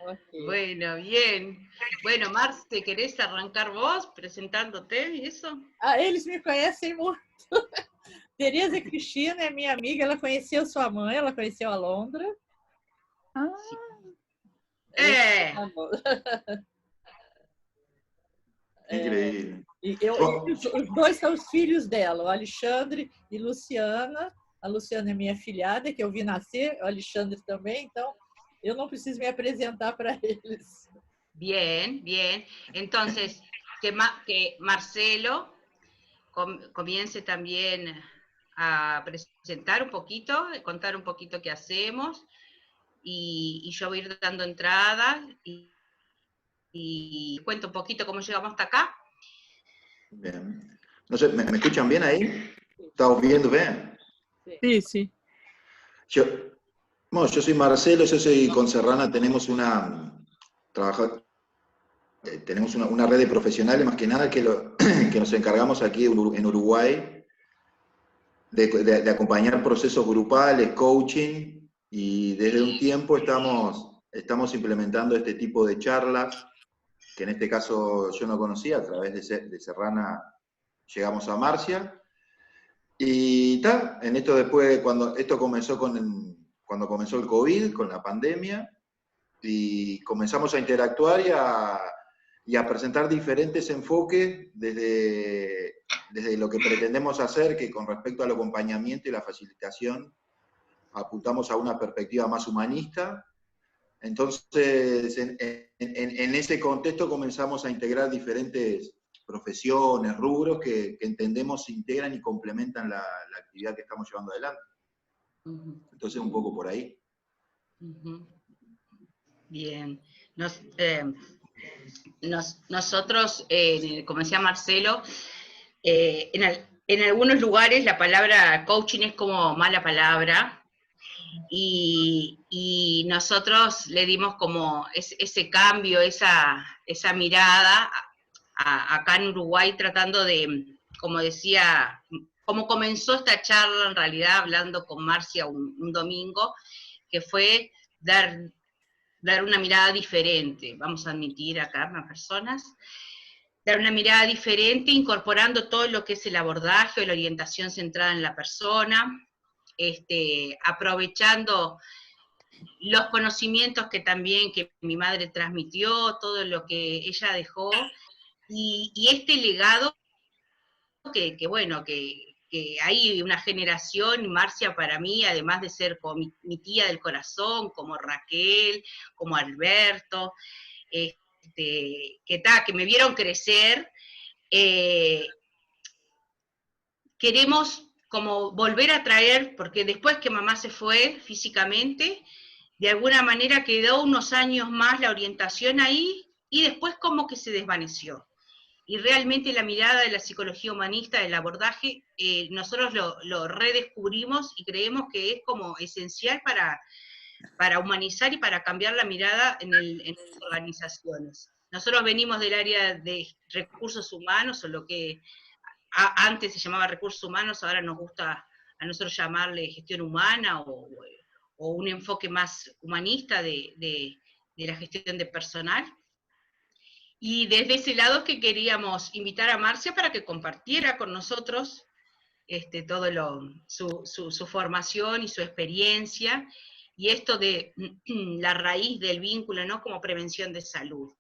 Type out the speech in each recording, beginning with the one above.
Okay. Bueno, bien. Bueno, Marce, ¿querés arrancar vos presentándote y eso? Ah, eles me conhecem muito. Tereza Cristina é minha amiga, ela conheceu sua mãe, ela conheceu a Londra. Ah, Increíble. E os dois são os filhos dela, o Alexandre e Luciana. A Luciana é minha filhada, que eu vi nascer, o Alexandre também, então eu não preciso me apresentar para eles. Bien, bien. Entonces, que Marcelo comience también a presentar un poquito, contar un poquito qué hacemos, y yo voy a ir dando entrada y cuento un poquito cómo llegamos hasta acá. Bien. No sé, ¿me escuchan bien ahí? ¿Estamos viendo bien? sí, sí. Yo soy Marcelo, yo soy con Serrana, tenemos tenemos una red de profesionales más que nada que nos encargamos aquí en Uruguay de acompañar procesos grupales, coaching, y desde un tiempo estamos implementando este tipo de charlas, que en este caso yo no conocía, a través de Serrana llegamos a Marcia, y tal, en esto después, cuando comenzó el COVID, con la pandemia, y comenzamos a interactuar y a presentar diferentes enfoques desde lo que pretendemos hacer, que con respecto al acompañamiento y la facilitación apuntamos a una perspectiva más humanista. Entonces, en ese contexto comenzamos a integrar diferentes profesiones, rubros que entendemos se integran y complementan la actividad que estamos llevando adelante. Entonces, un poco por ahí. Bien. Nosotros, como decía Marcelo, en algunos lugares la palabra coaching es como mala palabra, y nosotros le dimos como ese cambio, esa mirada acá en Uruguay, tratando de, como decía, como comenzó esta charla en realidad, hablando con Marcia un domingo, que fue dar una mirada diferente, vamos a admitir acá más personas, dar una mirada diferente, incorporando todo lo que es el abordaje o la orientación centrada en la persona, aprovechando los conocimientos que también que mi madre transmitió, todo lo que ella dejó, y este legado que bueno, que hay una generación, Marcia para mí, además de ser como mi tía del corazón, como Raquel, como Alberto, que me vieron crecer, queremos como volver a traer, porque después que mamá se fue físicamente, de alguna manera quedó unos años más la orientación ahí, y después como que se desvaneció. Y realmente la mirada de la psicología humanista, del abordaje, nosotros lo redescubrimos y creemos que es como esencial para humanizar y para cambiar la mirada en las organizaciones. Nosotros venimos del área de recursos humanos, o lo que antes se llamaba recursos humanos, ahora nos gusta a nosotros llamarle gestión humana, o un enfoque más humanista de la gestión de personal. Y desde ese lado que queríamos invitar a Marcia para que compartiera con nosotros todo su formación y su experiencia, y esto de la raíz del vínculo, ¿no?, como prevención de salud.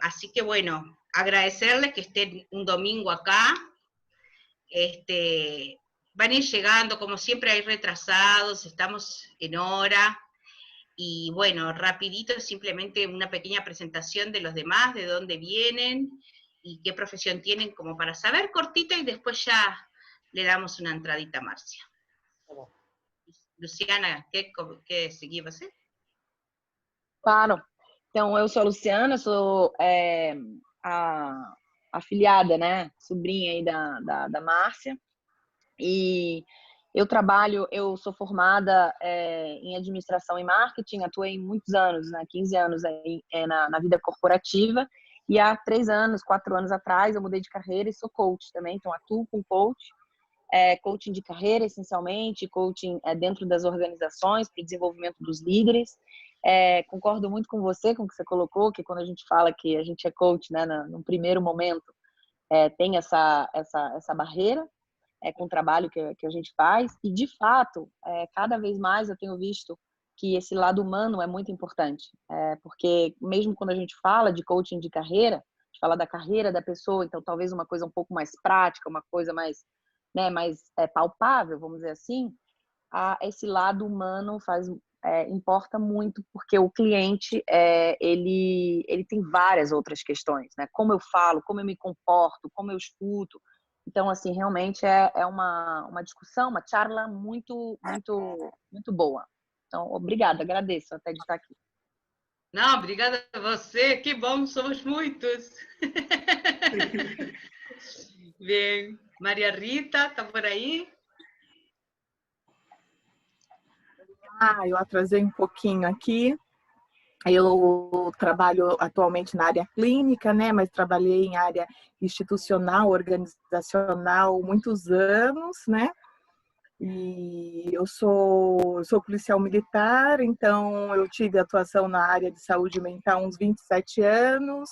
Así que bueno, agradecerles que estén un domingo acá. Van a ir llegando, como siempre hay retrasados, estamos en hora. Y bueno, rapidito, simplemente una pequeña presentación de los demás, de dónde vienen y qué profesión tienen, como para saber, cortita, y después ya le damos una entradita a Marcia. Luciana, quer seguir você? Claro. Então, eu sou a Luciana, sou a afilhada, né, sobrinha aí da Márcia, e eu sou formada em administração e marketing, atuei muitos anos, né, 15 anos aí, na vida corporativa, e há 4 anos atrás eu mudei de carreira e sou coach também, então atuo com coach, coaching de carreira, essencialmente, coaching dentro das organizações, para o desenvolvimento dos líderes. Concordo muito com você, com o que você colocou, que quando a gente fala que a gente é coach, né, no primeiro momento, tem essa barreira com o trabalho que a gente faz. E, de fato, cada vez mais eu tenho visto que esse lado humano é muito importante. Porque mesmo quando a gente fala de coaching de carreira, a gente fala da carreira da pessoa, então talvez uma coisa um pouco mais prática, uma coisa mais palpável, vamos dizer assim, esse lado humano importa muito, porque o cliente ele tem várias outras questões, né? Como eu falo, como eu me comporto, como eu escuto. Então, assim, realmente é uma discussão, uma charla muito, muito, muito boa. Então, obrigada, agradeço até de estar aqui. Não, obrigada a você, que bom, somos muitos. Bem, Maria Rita, está por aí? Eu atrasei um pouquinho aqui. Eu trabalho atualmente na área clínica, né? Mas trabalhei em área institucional, organizacional, muitos anos, né? E eu sou policial militar, então eu tive atuação na área de saúde mental uns 27 anos.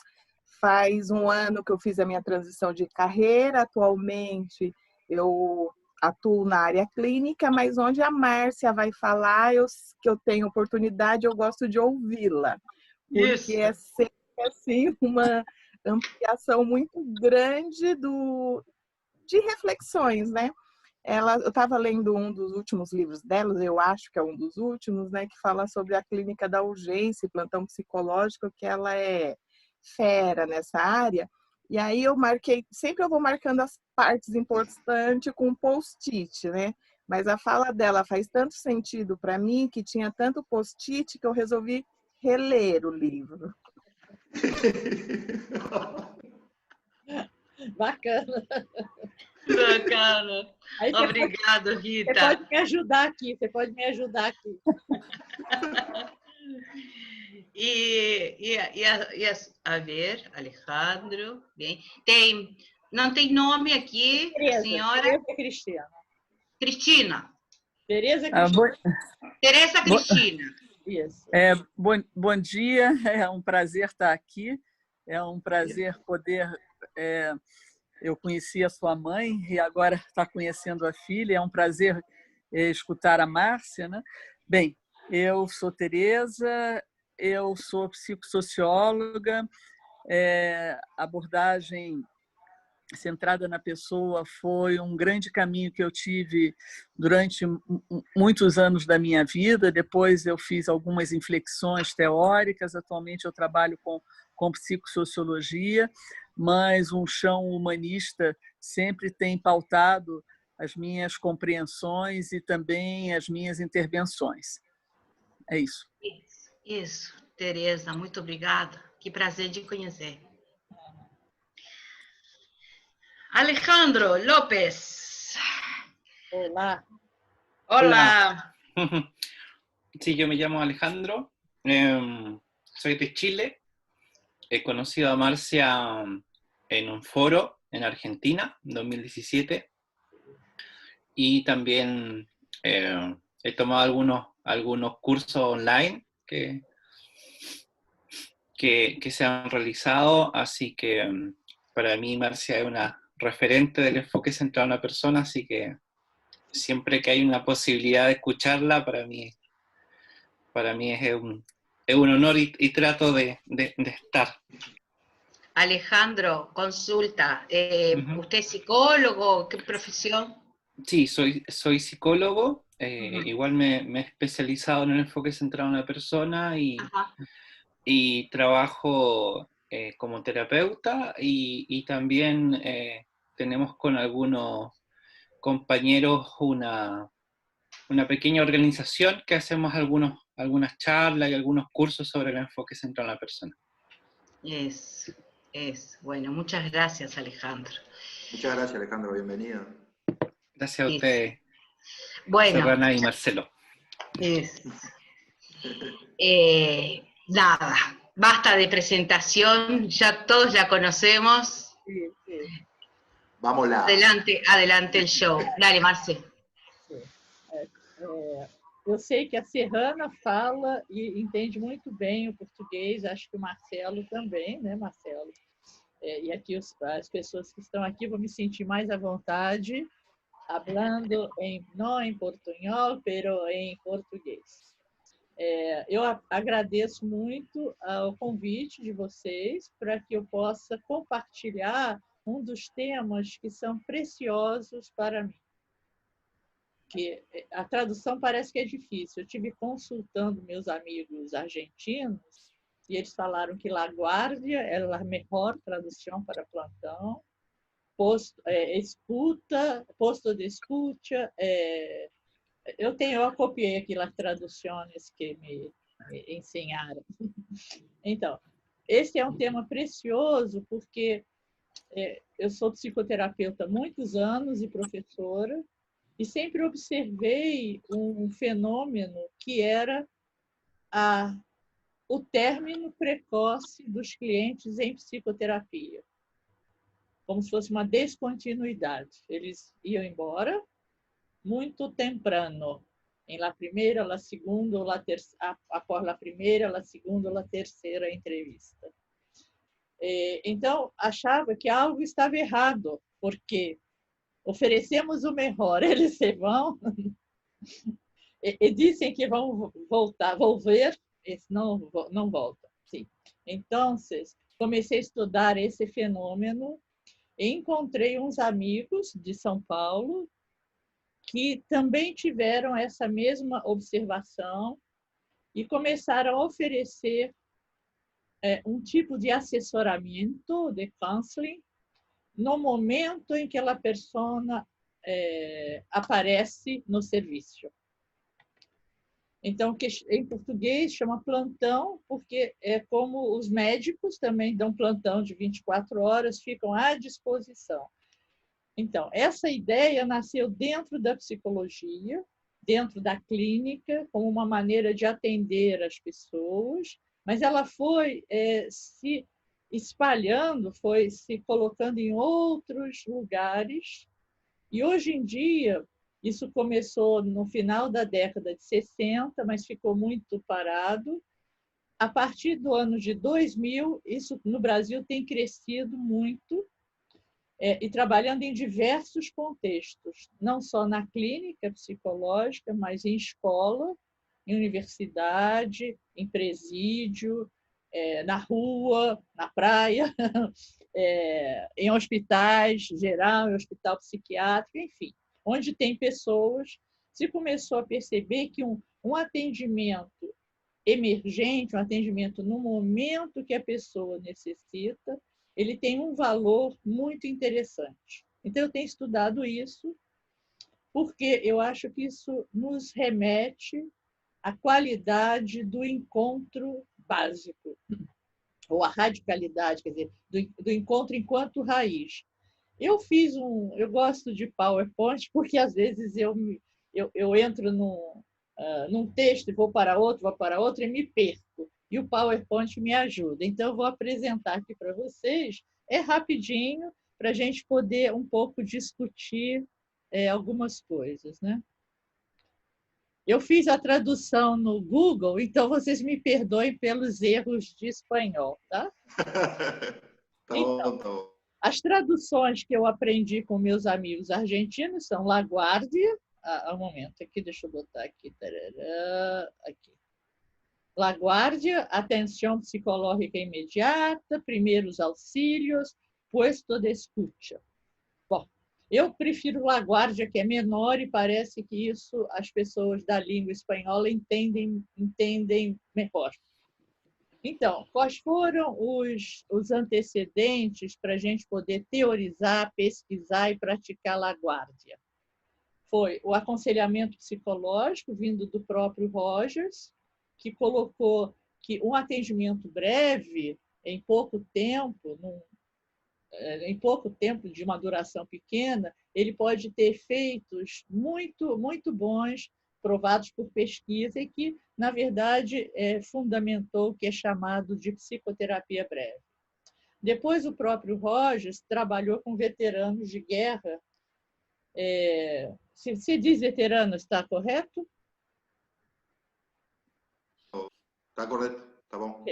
Faz um ano que eu fiz a minha transição de carreira. Atualmente eu atuo na área clínica, mas onde a Márcia vai falar, que eu tenho oportunidade, eu gosto de ouvi-la. Porque é sempre assim, uma ampliação muito grande de reflexões, né? Eu estava lendo um dos últimos livros dela, eu acho que é um dos últimos, né, que fala sobre a clínica da urgência e plantão psicológico, que ela é fera nessa área. E aí sempre eu vou marcando as partes importantes com um post-it, né? Mas a fala dela faz tanto sentido para mim, que tinha tanto post-it, que eu resolvi reler o livro. Bacana. Bacana. Obrigado, Rita. Você pode me ajudar aqui, A ver, Alejandro, bem. Não tem nome aqui, senhora? Tereza Cristina. Cristina. Tereza Cristina. Tereza Cristina. Isso. Bom dia, é um prazer estar aqui, é um prazer poder... eu conheci a sua mãe e agora está conhecendo a filha, é um prazer escutar a Márcia, né? Bem, eu sou Tereza, eu sou psicossocióloga, abordagem centrada na pessoa foi um grande caminho que eu tive durante muitos anos da minha vida. Depois eu fiz algumas inflexões teóricas, atualmente eu trabalho com psicossociologia, mas um chão humanista sempre tem pautado as minhas compreensões e também as minhas intervenções. É isso. Isso, Tereza, muito obrigada. Que prazer de conhecer. Alejandro López. Olá. Hola. Sí, yo me llamo Alejandro, soy de Chile, he conocido a Marcia en un foro en Argentina, en 2017, y también he tomado algunos cursos online que se han realizado, así que para mí Marcia es una referente del enfoque centrado en la persona, así que siempre que hay una posibilidad de escucharla, para mí es un honor y trato de estar. Alejandro, consulta, ¿usted es psicólogo? ¿Qué profesión? Sí, soy psicólogo, igual me he especializado en el enfoque centrado en la persona y trabajo como terapeuta y también tenemos con algunos compañeros una pequeña organización que hacemos algunas charlas y algunos cursos sobre el enfoque centrado en la persona. Bueno, muchas gracias, Alejandro. Muchas gracias, Alejandro, bienvenido. Gracias a ustedes, bueno, Serrana y Marcelo. Nada, basta de presentación, ya todos la conocemos. Vamos lá. Adelante, adelante el show. Dale, Marce. Eu sei que a Serrana fala e entende muito bem o português, acho que o Marcelo também, né, Marcelo? E aqui as pessoas que estão aqui vão me sentir mais à vontade, falando não em portunhol, pero em português. Eu agradeço muito o convite de vocês para que eu possa compartilhar um dos temas que são preciosos para mim. Que a tradução parece que é difícil. Eu tive consultando meus amigos argentinos e eles falaram que La Guardia é a melhor tradução para plantão, posto de escuta. Eu copiei aqui as traduções que me ensinaram. Então, esse é um tema precioso porque eu sou psicoterapeuta há muitos anos e professora, e sempre observei um fenômeno que era o término precoce dos clientes em psicoterapia, como se fosse uma descontinuidade. Eles iam embora muito temprano, em la primeira, la segunda, após la primeira, la segunda, la terceira entrevista. Então, achava que algo estava errado, porque oferecemos o melhor, eles se vão e dizem que vão volver, não voltam. Sim. Então, comecei a estudar esse fenômeno e encontrei uns amigos de São Paulo que também tiveram essa mesma observação e começaram a oferecer um tipo de assessoramento, de counseling, no momento em que a pessoa aparece no serviço. Então, que em português chama plantão, porque é como os médicos também dão plantão de 24 horas, ficam à disposição. Então, essa ideia nasceu dentro da psicologia, dentro da clínica, como uma maneira de atender as pessoas, mas ela foi se espalhando, foi se colocando em outros lugares. E hoje em dia, isso começou no final da década de 60, mas ficou muito parado. A partir do ano de 2000, isso no Brasil tem crescido muito, e trabalhando em diversos contextos, não só na clínica psicológica, mas em escola, em universidade, em presídio, na rua, na praia, em hospitais geral, em hospital psiquiátrico, enfim, onde tem pessoas, se começou a perceber que um atendimento emergente, um atendimento no momento que a pessoa necessita, ele tem um valor muito interessante. Então, eu tenho estudado isso, porque eu acho que isso nos remete à qualidade do encontro básico, ou à radicalidade, quer dizer, do encontro enquanto raiz. Eu gosto de PowerPoint, porque às vezes eu entro num texto e vou para outro e me perco. E o PowerPoint me ajuda. Então, eu vou apresentar aqui para vocês, rapidinho, para a gente poder um pouco discutir algumas coisas, né? Eu fiz a tradução no Google, então vocês me perdoem pelos erros de espanhol, tá? Então, as traduções que eu aprendi com meus amigos argentinos são La Guardia, um momento, aqui, deixa eu botar aqui, aqui. La Guardia, atenção psicológica imediata, primeiros auxílios, puesto de escuta. Bom, eu prefiro La Guardia, que é menor, e parece que isso as pessoas da língua espanhola entendem melhor. Então, quais foram os antecedentes para a gente poder teorizar, pesquisar e praticar La Guardia? Foi o aconselhamento psicológico vindo do próprio Rogers, que colocou que um atendimento breve, em pouco tempo de uma duração pequena, ele pode ter efeitos muito, muito bons, provados por pesquisa, e que, na verdade, fundamentou o que é chamado de psicoterapia breve. Depois, o próprio Rogers trabalhou com veteranos de guerra. Se diz veterano, está correto? Está correto, tá bom.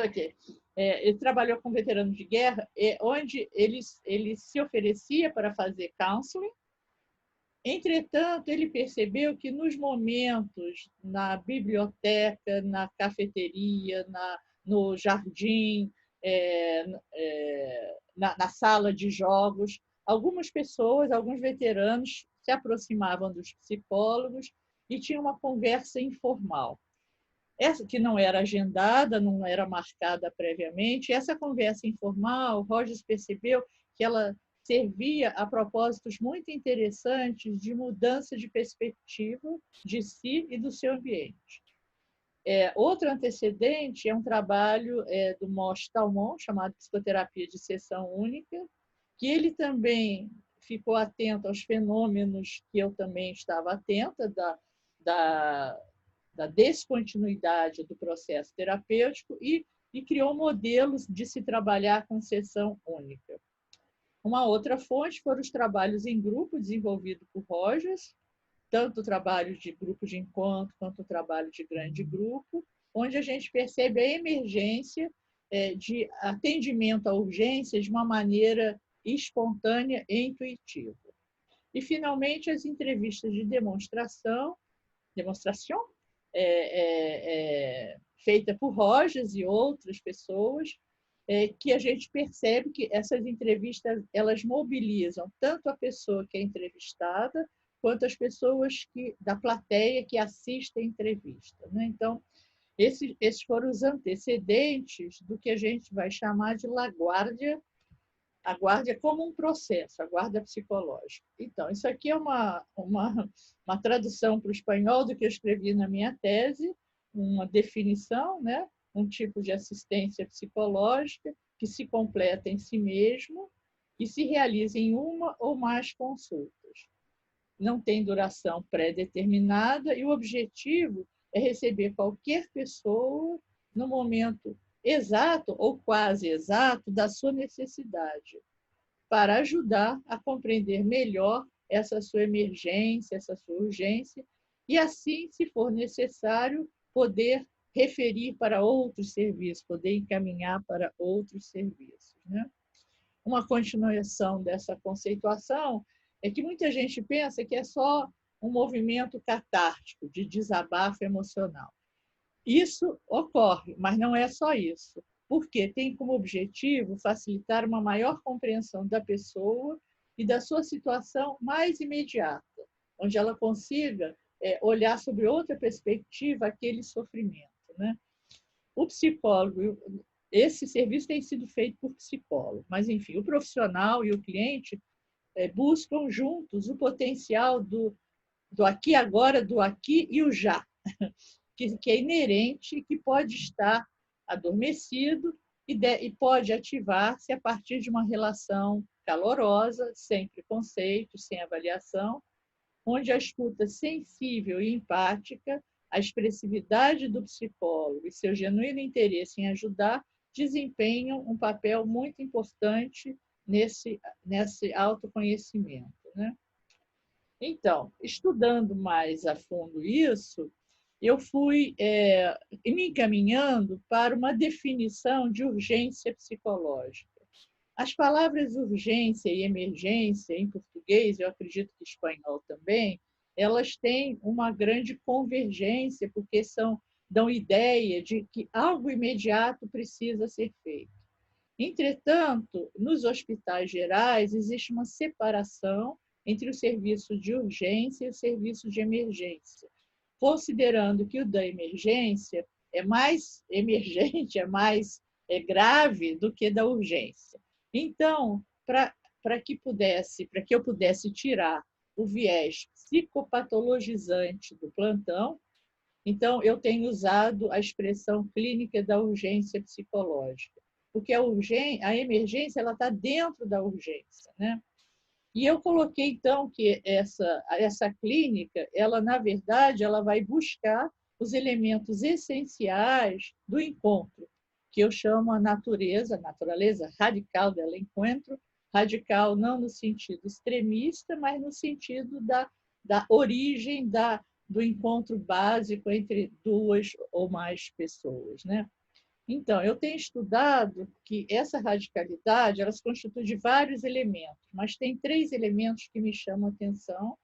Okay. Ele trabalhou com veteranos de guerra, onde ele se oferecia para fazer counseling. Entretanto, ele percebeu que nos momentos na biblioteca, na cafeteria, no jardim, na sala de jogos, algumas pessoas, alguns veteranos se aproximavam dos psicólogos e tinham uma conversa informal. Essa que não era agendada, não era marcada previamente, essa conversa informal, Rogers percebeu que ela servia a propósitos muito interessantes de mudança de perspectiva de si e do seu ambiente. Outro antecedente é um trabalho do Mosh Talmon, chamado Psicoterapia de Sessão Única, que ele também ficou atento aos fenômenos que eu também estava atenta, da descontinuidade do processo terapêutico e criou modelos de se trabalhar com sessão única. Uma outra fonte foram os trabalhos em grupo desenvolvidos por Rogers, tanto o trabalho de grupo de encontro quanto o trabalho de grande grupo, onde a gente percebe a emergência de atendimento à urgência de uma maneira espontânea e intuitiva. E, finalmente, as entrevistas de demonstração, feita por Rogers e outras pessoas, que a gente percebe que essas entrevistas elas mobilizam tanto a pessoa que é entrevistada quanto as pessoas da plateia que assistem a entrevista, né? Então, esses foram os antecedentes do que a gente vai chamar de laguardia, a guarda como um processo, a guarda psicológica. Então, isso aqui é uma tradução para o espanhol do que eu escrevi na minha tese, uma definição, né? Um tipo de assistência psicológica que se completa em si mesmo e se realiza em uma ou mais consultas. Não tem duração pré-determinada e o objetivo é receber qualquer pessoa no momento exato ou quase exato da sua necessidade, para ajudar a compreender melhor essa sua emergência, essa sua urgência, e assim, se for necessário, poder referir para outros serviços, poder encaminhar para outros serviços, né? Uma continuação dessa conceituação é que muita gente pensa que é só um movimento catártico, de desabafo emocional. Isso ocorre, mas não é só isso, porque tem como objetivo facilitar uma maior compreensão da pessoa e da sua situação mais imediata, onde ela consiga olhar sobre outra perspectiva aquele sofrimento, né? O psicólogo, esse serviço tem sido feito por psicólogo, mas, enfim, o profissional e o cliente buscam juntos o potencial do aqui agora, do aqui e o já, que é inerente e que pode estar adormecido e pode ativar-se a partir de uma relação calorosa, sem preconceito, sem avaliação, onde a escuta sensível e empática, a expressividade do psicólogo e seu genuíno interesse em ajudar desempenham um papel muito importante nesse autoconhecimento, né? Então, estudando mais a fundo isso, eu fui me encaminhando para uma definição de urgência psicológica. As palavras urgência e emergência, em português, eu acredito que em espanhol também, elas têm uma grande convergência, porque dão ideia de que algo imediato precisa ser feito. Entretanto, nos hospitais gerais, existe uma separação entre o serviço de urgência e o serviço de emergência, considerando que o da emergência é mais emergente, é mais grave do que da urgência. Então, para que eu pudesse tirar o viés psicopatologizante do plantão, então eu tenho usado a expressão clínica da urgência psicológica, porque a emergência ela está dentro da urgência, né? E eu coloquei, então, que essa clínica, ela, na verdade, ela vai buscar os elementos essenciais do encontro, que eu chamo a natureza radical del encuentro, radical não no sentido extremista, mas no sentido da origem do encontro básico entre duas ou mais pessoas, né? Então, eu tenho estudado que essa radicalidade ela se constitui de vários elementos, mas tem 3 elementos que me chamam a atenção,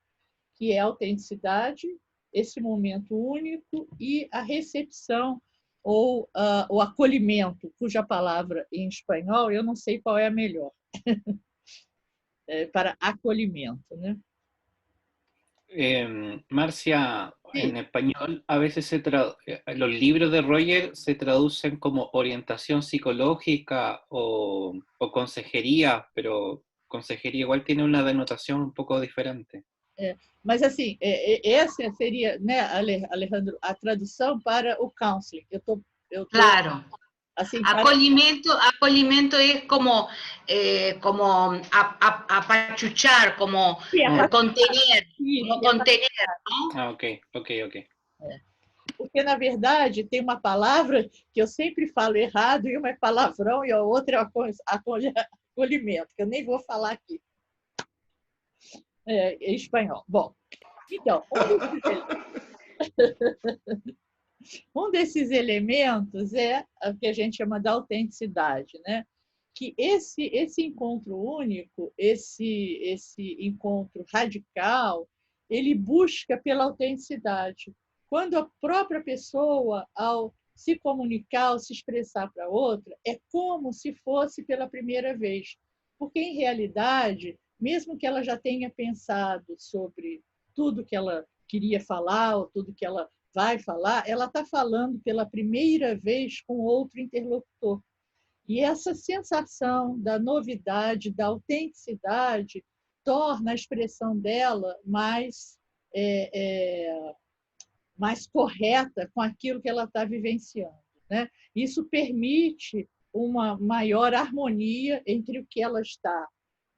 que é a autenticidade, esse momento único e a recepção ou o acolhimento, cuja palavra em espanhol eu não sei qual é a melhor, para acolhimento, né? Marcia, Sí. en español a veces los libros de Roger se traducen como orientación psicológica o consejería, pero consejería igual tiene una denotación un poco diferente. Mas, assim, essa seria, né, Alejandro, a tradução para o counseling. Eu tô, claro. Assim, acolhimiento es como, apachuchar, como contener, ¿no? Ah, ok. Porque, na verdade, tem uma palavra que eu sempre falo errado, e uma é palavrão e a outra é acolhimento, que eu nem vou falar aqui. Em espanhol. Bom, então, um desses elementos é o que a gente chama de autenticidade, né? Que esse encontro único, esse encontro radical, ele busca pela autenticidade. Quando a própria pessoa, ao se comunicar, ao se expressar para outra, é como se fosse pela primeira vez. Porque, em realidade, mesmo que ela já tenha pensado sobre tudo que ela queria falar, ou tudo que ela vai falar, ela está falando pela primeira vez com outro interlocutor. E essa sensação da novidade, da autenticidade, torna a expressão dela mais correta com aquilo que ela está vivenciando, né? Isso permite uma maior harmonia entre o que ela está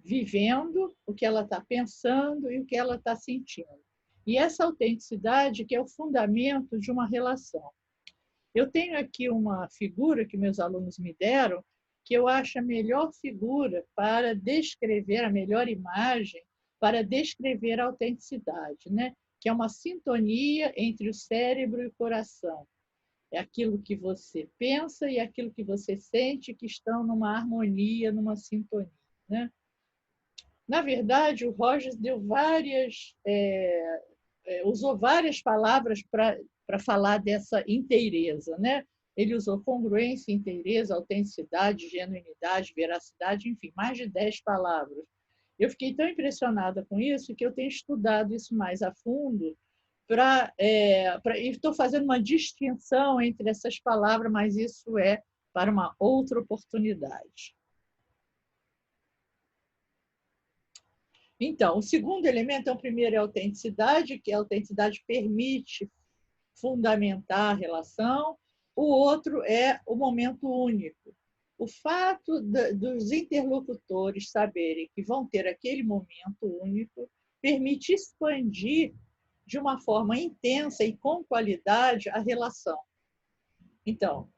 vivendo, o que ela está pensando e o que ela está sentindo. E essa autenticidade que é o fundamento de uma relação. Eu tenho aqui uma figura que meus alunos me deram, que eu acho a melhor figura para descrever, a melhor imagem para descrever a autenticidade, né? Que é uma sintonia entre o cérebro e o coração. É aquilo que você pensa e aquilo que você sente que estão numa harmonia, numa sintonia, né? Na verdade, o Rogers usou várias palavras para falar dessa inteireza, né? Ele usou congruência, inteireza, autenticidade, genuinidade, veracidade, enfim, mais de 10 palavras. Eu fiquei tão impressionada com isso que eu tenho estudado isso mais a fundo e estou fazendo uma distinção entre essas palavras, mas isso é para uma outra oportunidade. Então, o segundo elemento, o primeiro é a autenticidade, que a autenticidade permite fundamentar a relação. O outro é o momento único. O fato dos interlocutores saberem que vão ter aquele momento único permite expandir de uma forma intensa e com qualidade a relação. Então,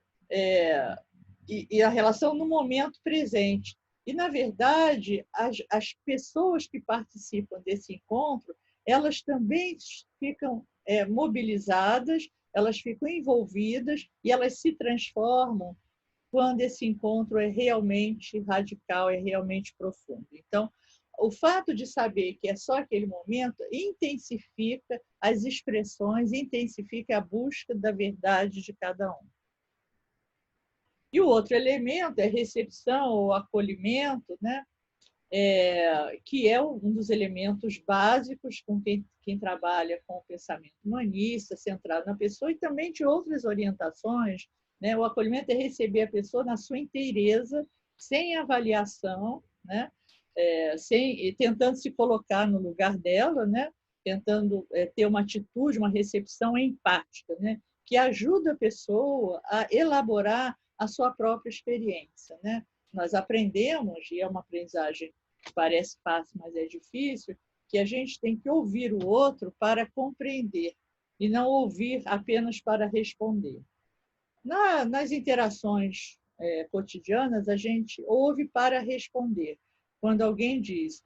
e a relação no momento presente. E, na verdade, as pessoas que participam desse encontro, elas também ficam mobilizadas, elas ficam envolvidas e elas se transformam quando esse encontro é realmente radical, é realmente profundo. Então, o fato de saber que é só aquele momento intensifica as expressões, intensifica a busca da verdade de cada um. E o outro elemento é recepção ou acolhimento, né? Que é um dos elementos básicos com quem trabalha com o pensamento humanista, centrado na pessoa, e também de outras orientações, né? O acolhimento é receber a pessoa na sua inteireza, sem avaliação, né? Tentando se colocar no lugar dela, né? Tentando ter uma atitude, uma recepção empática, né? Que ajuda a pessoa a elaborar a sua própria experiência, né? Nós aprendemos, e é uma aprendizagem que parece fácil, mas é difícil, que a gente tem que ouvir o outro para compreender e não ouvir apenas para responder. Nas interações cotidianas, a gente ouve para responder. Quando alguém diz,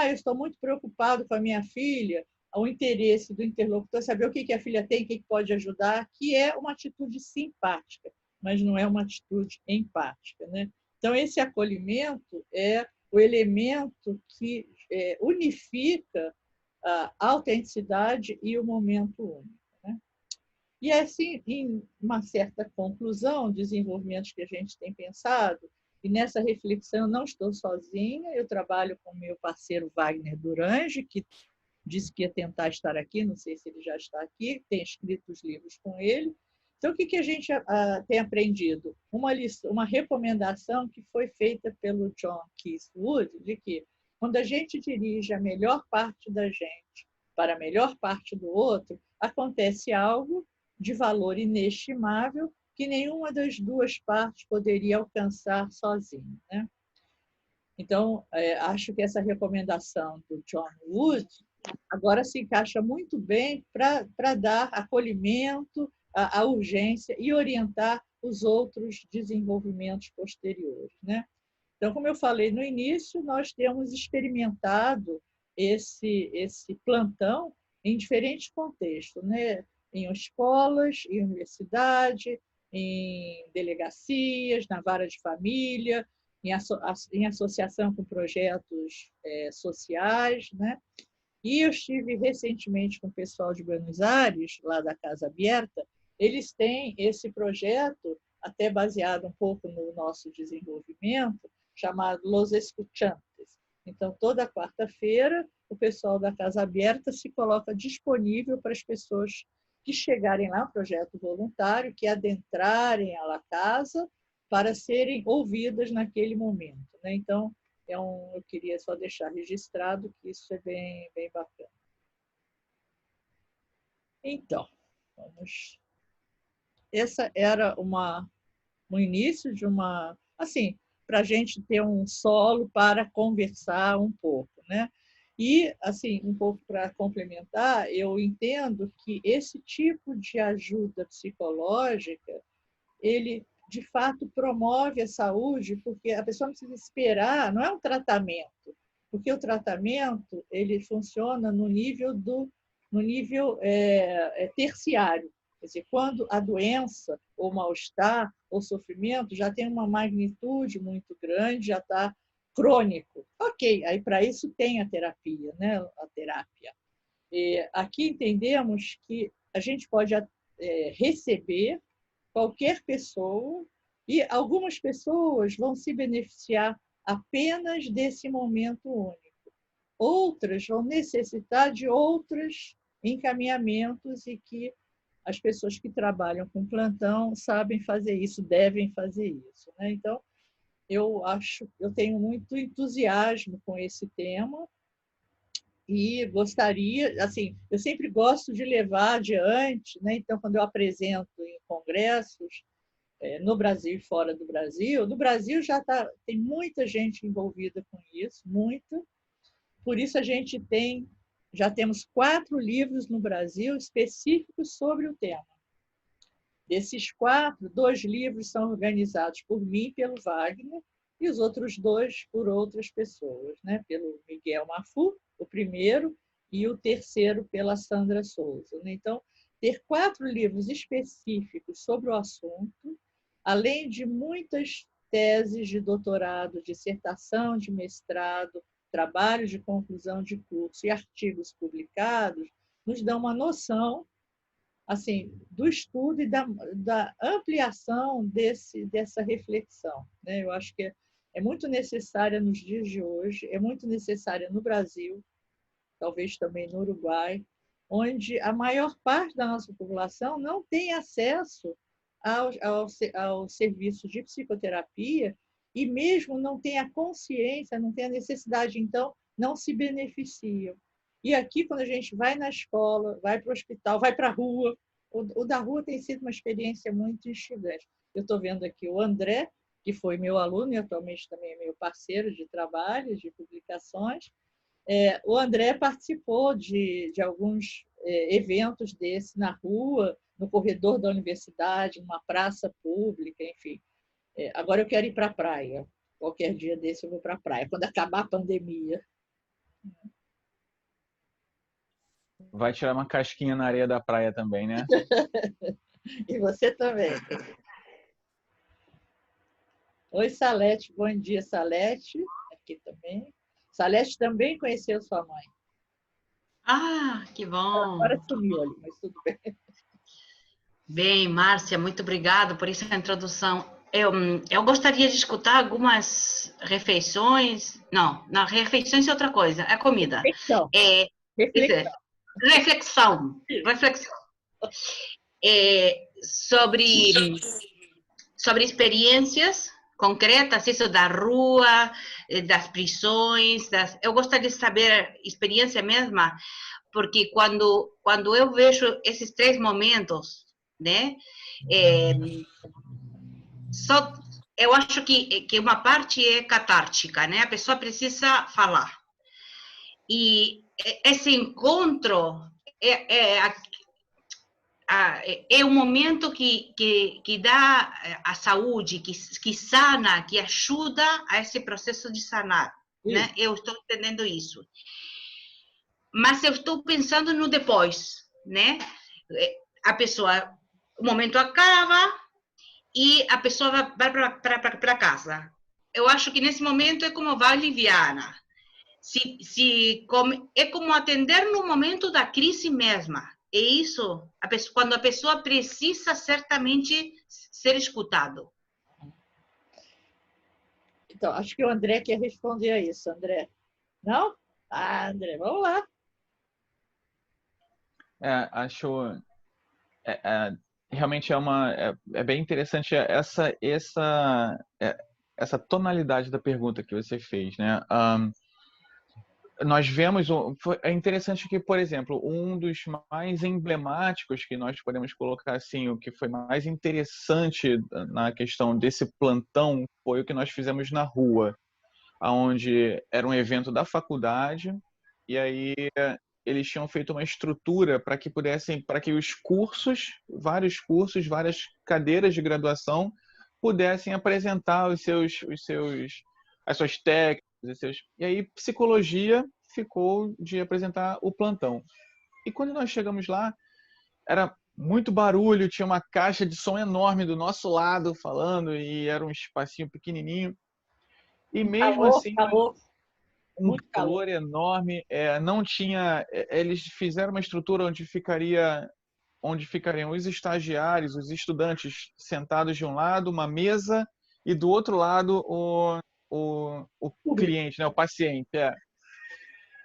eu estou muito preocupado com a minha filha, o interesse do interlocutor é saber o que a filha tem, o que pode ajudar, que é uma atitude simpática, mas não é uma atitude empática, né? Então, esse acolhimento é o elemento que unifica a autenticidade e o momento único, né? E, assim, em uma certa conclusão, desenvolvimentos que a gente tem pensado, e nessa reflexão eu não estou sozinha, eu trabalho com o meu parceiro Wagner Durange, que disse que ia tentar estar aqui, não sei se ele já está aqui, tem escrito os livros com ele. Então, o que a gente tem aprendido? Uma recomendação que foi feita pelo John Keithwood, de que quando a gente dirige a melhor parte da gente para a melhor parte do outro, acontece algo de valor inestimável que nenhuma das duas partes poderia alcançar sozinha, né? Então, acho que essa recomendação do John Wood agora se encaixa muito bem para dar acolhimento à urgência e orientar os outros desenvolvimentos posteriores, né? Então, como eu falei no início, nós temos experimentado esse plantão em diferentes contextos, né? Em escolas, em universidade, em delegacias, na vara de família, em associação com projetos sociais, né? E eu estive recentemente com o pessoal de Buenos Aires, lá da Casa Aberta. Eles têm esse projeto, até baseado um pouco no nosso desenvolvimento, chamado Los Escuchantes. Então, toda quarta-feira, o pessoal da Casa Aberta se coloca disponível para as pessoas que chegarem lá, um projeto voluntário, que adentrarem a casa para serem ouvidas naquele momento, né? Então, eu queria só deixar registrado que isso é bem bacana. Então, vamos... Essa era um início de uma... Assim, para a gente ter um solo para conversar um pouco, né? E, assim, um pouco para complementar, eu entendo que esse tipo de ajuda psicológica, ele, de fato, promove a saúde, porque a pessoa não precisa esperar, não é um tratamento, porque o tratamento ele funciona no nível terciário. Quer dizer, quando a doença, ou mal-estar, ou sofrimento já tem uma magnitude muito grande, já está crônico. Ok, aí para isso tem a terapia, né? A terapia. E aqui entendemos que a gente pode receber qualquer pessoa, e algumas pessoas vão se beneficiar apenas desse momento único. Outras vão necessitar de outros encaminhamentos e que as pessoas que trabalham com plantão sabem fazer isso, devem fazer isso, né? Então, eu tenho muito entusiasmo com esse tema e gostaria, assim, eu sempre gosto de levar adiante, né? Então, quando eu apresento em congressos, no Brasil e fora do Brasil, no Brasil tem muita gente envolvida com isso, muita. Por isso já temos 4 livros no Brasil específicos sobre o tema. Desses 4, 2 livros são organizados por mim e pelo Wagner, e os outros 2 por outras pessoas, né? Pelo Miguel Mafu, o primeiro, e o terceiro pela Sandra Souza. Então, ter 4 livros específicos sobre o assunto, além de muitas teses de doutorado, dissertação de mestrado, trabalhos de conclusão de curso e artigos publicados, nos dão uma noção assim, do estudo e da ampliação dessa reflexão, né? Eu acho que é muito necessária nos dias de hoje, é muito necessária no Brasil, talvez também no Uruguai, onde a maior parte da nossa população não tem acesso ao serviço de psicoterapia e mesmo não tem a consciência, não tem a necessidade, então não se beneficiam. E aqui, quando a gente vai na escola, vai para o hospital, vai para a rua, o da rua tem sido uma experiência muito instigante. Eu estou vendo aqui o André, que foi meu aluno e atualmente também é meu parceiro de trabalho, de publicações. O André participou de alguns eventos desses na rua, no corredor da universidade, numa praça pública, enfim. Agora eu quero ir para a praia. Qualquer dia desse eu vou para a praia, quando acabar a pandemia. Vai tirar uma casquinha na areia da praia também, né? E você também. Oi, Salete. Bom dia, Salete. Aqui também. Salete também conheceu sua mãe. Ah, que bom. Agora sumiu ali, mas tudo bem. Bem, Márcia, muito obrigado por essa introdução. Eu gostaria de escutar algumas refeições. Não, refeições é outra coisa, é comida. Reflexão. Reflexão. Sobre experiências concretas, isso da rua, das prisões. Eu gostaria de saber experiência mesma, porque quando eu vejo esses 3 momentos, né, eu acho que uma parte é catártica, né, a pessoa precisa falar. E esse encontro é um momento que dá a saúde, que sana, que ajuda a esse processo de sanar, né? Eu estou entendendo isso. Mas eu estou pensando no depois, né? O momento acaba e a pessoa vai para casa. Eu acho que nesse momento é como vai aliviar. É como atender no momento da crise mesma. É isso, quando a pessoa precisa certamente ser escutado. Então, acho que o André quer responder a isso. André? Não? Ah, André, vamos lá. Acho... realmente é bem interessante essa tonalidade da pergunta que você fez, né? Nós vemos, é interessante que, por exemplo, um dos mais emblemáticos que nós podemos colocar assim, o que foi mais interessante na questão desse plantão foi o que nós fizemos na rua, onde era um evento da faculdade e aí eles tinham feito uma estrutura para que os cursos, várias cadeiras de graduação pudessem apresentar as suas técnicas, e aí psicologia ficou de apresentar o plantão. E quando nós chegamos lá, era muito barulho, tinha uma caixa de som enorme do nosso lado falando e era um espacinho pequenininho. E mesmo assim, um calor enorme, não tinha. Eles fizeram uma estrutura onde ficariam os estagiários, os estudantes sentados de um lado, uma mesa, e do outro lado o cliente, né, o paciente.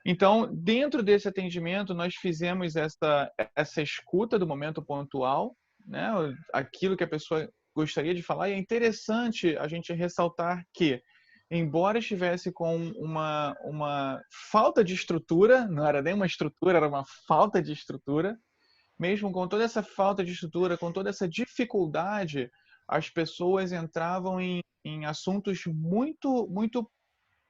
Então, dentro desse atendimento, nós fizemos essa escuta do momento pontual, né, aquilo que a pessoa gostaria de falar, e é interessante a gente ressaltar que, embora estivesse com uma falta de estrutura, não era nem uma estrutura, era uma falta de estrutura, mesmo com toda essa falta de estrutura, com toda essa dificuldade, as pessoas entravam em assuntos muito, muito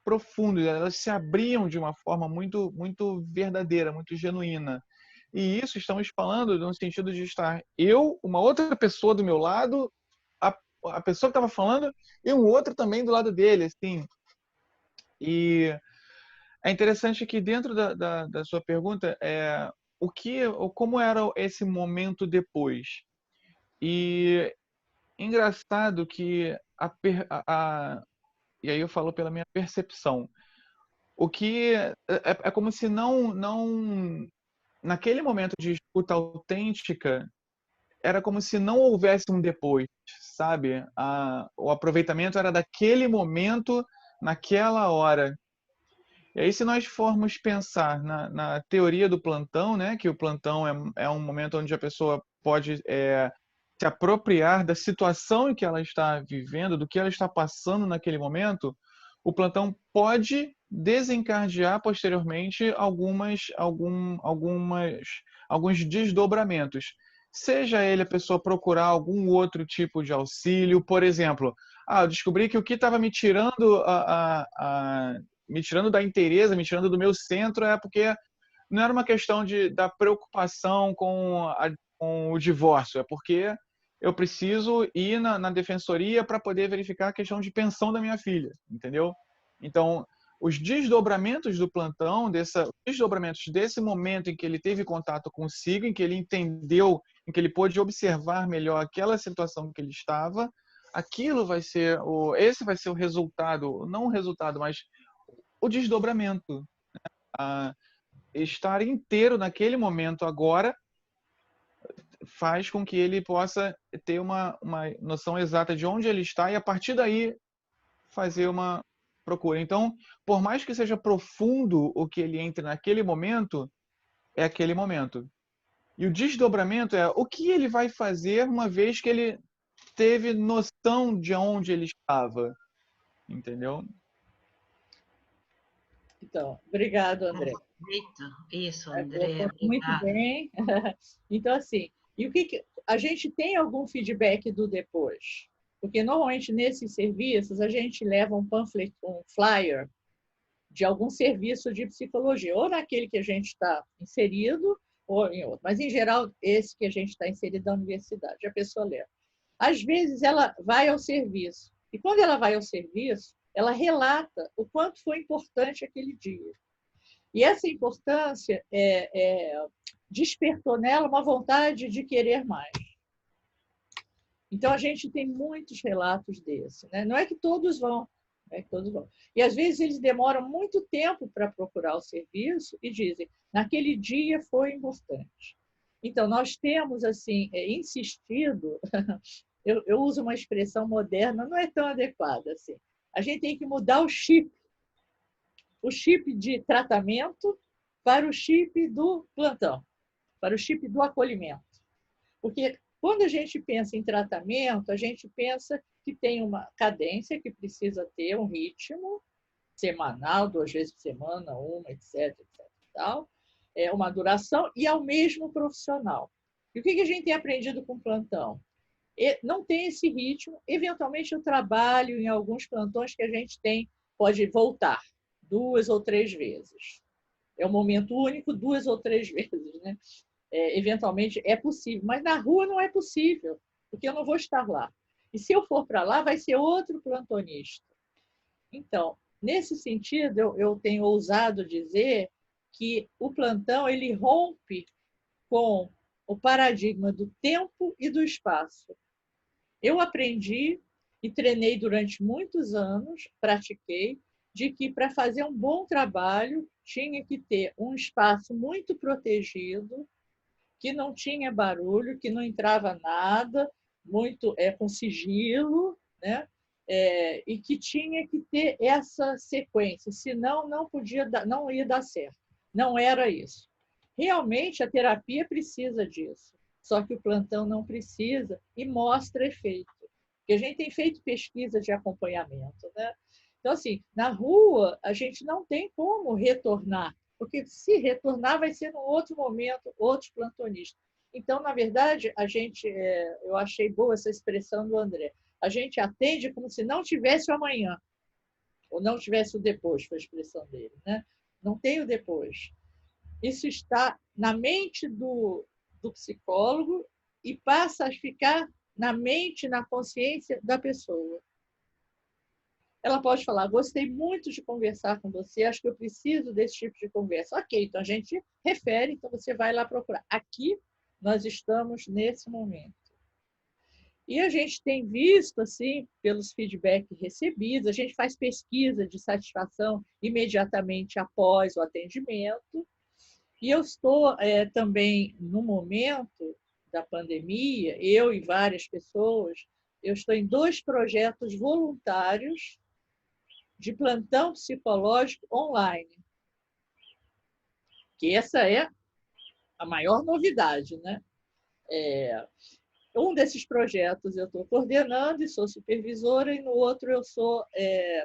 profundos, elas se abriam de uma forma muito, muito verdadeira, muito genuína. E isso estamos falando no sentido de estar eu, uma outra pessoa do meu lado, a pessoa que estava falando e um outro também do lado dele, assim. E é interessante que dentro da sua pergunta, como era esse momento depois? E engraçado que e aí eu falo pela minha percepção, o que é como se não naquele momento de escuta autêntica, era como se não houvesse um depois, sabe? O aproveitamento era daquele momento, naquela hora. E aí, se nós formos pensar na teoria do plantão, né, que o plantão é um momento onde a pessoa pode se apropriar da situação em que ela está vivendo, do que ela está passando naquele momento, o plantão pode desencadear posteriormente alguns desdobramentos. Seja ele a pessoa procurar algum outro tipo de auxílio, por exemplo, eu descobri que o que estava me tirando me tirando da inteireza, me tirando do meu centro, é porque não era uma questão da preocupação com o divórcio, é porque eu preciso ir na defensoria para poder verificar a questão de pensão da minha filha, entendeu? Então, os desdobramentos do plantão, desdobramentos desse momento em que ele teve contato consigo, em que ele entendeu, em que ele pôde observar melhor aquela situação que ele estava, esse vai ser o resultado, não o resultado, mas o desdobramento. Estar inteiro naquele momento agora faz com que ele possa ter uma noção exata de onde ele está e, a partir daí, fazer uma procura. Então, por mais que seja profundo o que ele entre naquele momento, é aquele momento. E o desdobramento é o que ele vai fazer uma vez que ele teve noção de onde ele estava. Entendeu? Então, obrigado, André. Isso, André. Muito bem. Então, assim, e o que a gente tem algum feedback do depois? Porque normalmente nesses serviços a gente leva um pamphlet, um flyer de algum serviço de psicologia, ou naquele que a gente está inserido, ou em outro. Mas, em geral, esse que a gente está inserido da universidade, a pessoa leva. Às vezes, ela vai ao serviço. E quando ela vai ao serviço, ela relata o quanto foi importante aquele dia. E essa importância despertou nela uma vontade de querer mais. Então, a gente tem muitos relatos desses, né? Não é que todos vão, não é que todos vão. E, às vezes, eles demoram muito tempo para procurar o serviço e dizem, naquele dia foi importante. Então, nós temos, assim, insistido, eu uso uma expressão moderna, não é tão adequada assim. A gente tem que mudar o chip de tratamento para o chip do plantão, para o chip do acolhimento. Porque quando a gente pensa em tratamento, a gente pensa que tem uma cadência que precisa ter um ritmo semanal, 2 vezes por semana, uma, etc. Tal. É uma duração e ao mesmo profissional. E o que a gente tem aprendido com o plantão? Não tem esse ritmo. Eventualmente, eu trabalho em alguns plantões que a gente pode voltar 2 ou 3 vezes. É um momento único, 2 ou 3 vezes, né? Eventualmente é possível, mas na rua não é possível, porque eu não vou estar lá. E se eu for para lá, vai ser outro plantonista. Então, nesse sentido, eu tenho ousado dizer que o plantão ele rompe com o paradigma do tempo e do espaço. Eu aprendi e treinei durante muitos anos, pratiquei, de que para fazer um bom trabalho tinha que ter um espaço muito protegido, que não tinha barulho, que não entrava nada, muito com sigilo, né? E que tinha que ter essa sequência, senão não ia dar certo. Não era isso. Realmente a terapia precisa disso, só que o plantão não precisa e mostra efeito. Porque a gente tem feito pesquisa de acompanhamento, né? Então, assim, na rua a gente não tem como retornar, porque se retornar vai ser num outro momento, outros plantonistas. Então, na verdade, eu achei boa essa expressão do André, a gente atende como se não tivesse o amanhã, ou não tivesse o depois, foi a expressão dele, né? Não tem o depois. Isso está na mente do psicólogo e passa a ficar na mente, na consciência da pessoa. Ela pode falar, gostei muito de conversar com você, acho que eu preciso desse tipo de conversa. Ok, então a gente refere, então você vai lá procurar. Aqui nós estamos nesse momento. E a gente tem visto, assim, pelos feedbacks recebidos, a gente faz pesquisa de satisfação imediatamente após o atendimento. E eu estou também, no momento da pandemia, eu e várias pessoas, eu estou em 2 projetos voluntários de plantão psicológico online. Que essa é a maior novidade, né? Um desses projetos eu estou coordenando e sou supervisora, e no outro eu sou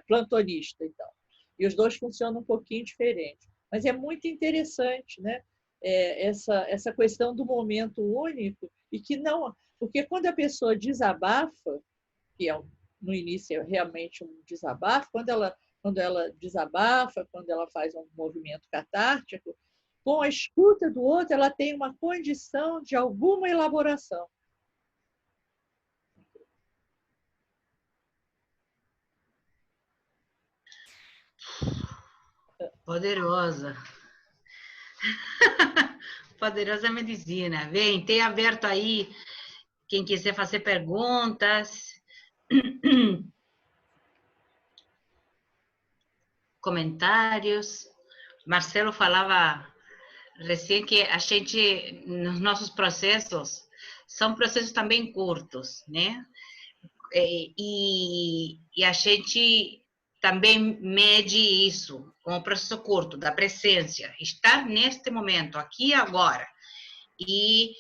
plantonista. Então. E os 2 funcionam um pouquinho diferente. Mas é muito interessante, né? Essa questão do momento único, e que não. Porque quando a pessoa desabafa, que no início é realmente um desabafo, quando ela desabafa, quando ela faz um movimento catártico, com a escuta do outro, ela tem uma condição de alguma elaboração. Poderosa. Poderosa medicina. Bem, tem aberto aí, quem quiser fazer perguntas, comentários. Marcelo falava recém que a gente, nos nossos processos, são processos também curtos, né? E a gente também mede isso com o processo curto, da presença, estar neste momento, aqui e agora. E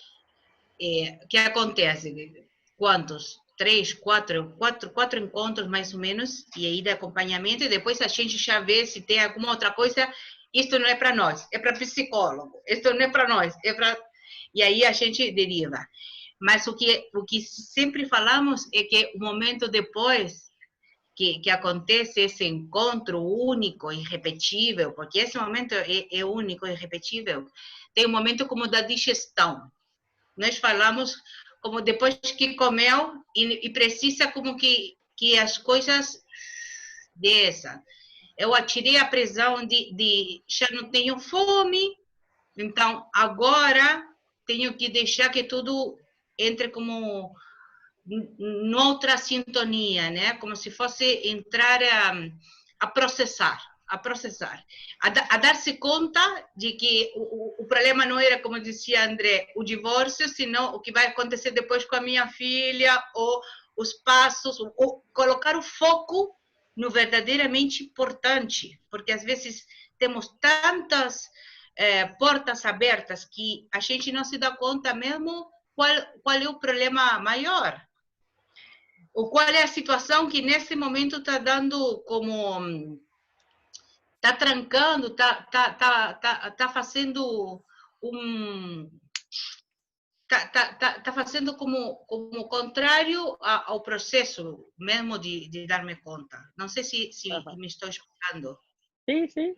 o que acontece? Quantos? 3, 4 encontros, mais ou menos, e aí de acompanhamento, e depois a gente já vê se tem alguma outra coisa. Isto não é para nós, é para psicólogo. Isto não é para nós, é para... E aí a gente deriva. Mas o que sempre falamos é que o momento depois que acontece esse encontro único, irrepetível, porque esse momento é único, irrepetível, tem um momento como da digestão. Nós falamos como depois que comeu e precisa como que as coisas desçam. Eu atirei a pressão de já não tenho fome, então agora tenho que deixar que tudo entre como noutra sintonia, né? Como se fosse entrar a processar, a dar-se conta de que o problema não era, como dizia André, o divórcio, senão o que vai acontecer depois com a minha filha, ou os passos, ou colocar o foco no verdadeiramente importante, porque às vezes temos tantas portas abertas que a gente não se dá conta mesmo qual é o problema maior. Ou qual é a situação que nesse momento está dando como... Está trancando, está fazendo Está fazendo como contrário ao processo mesmo de dar-me conta. Não sei se me estou explicando. Sim, sim.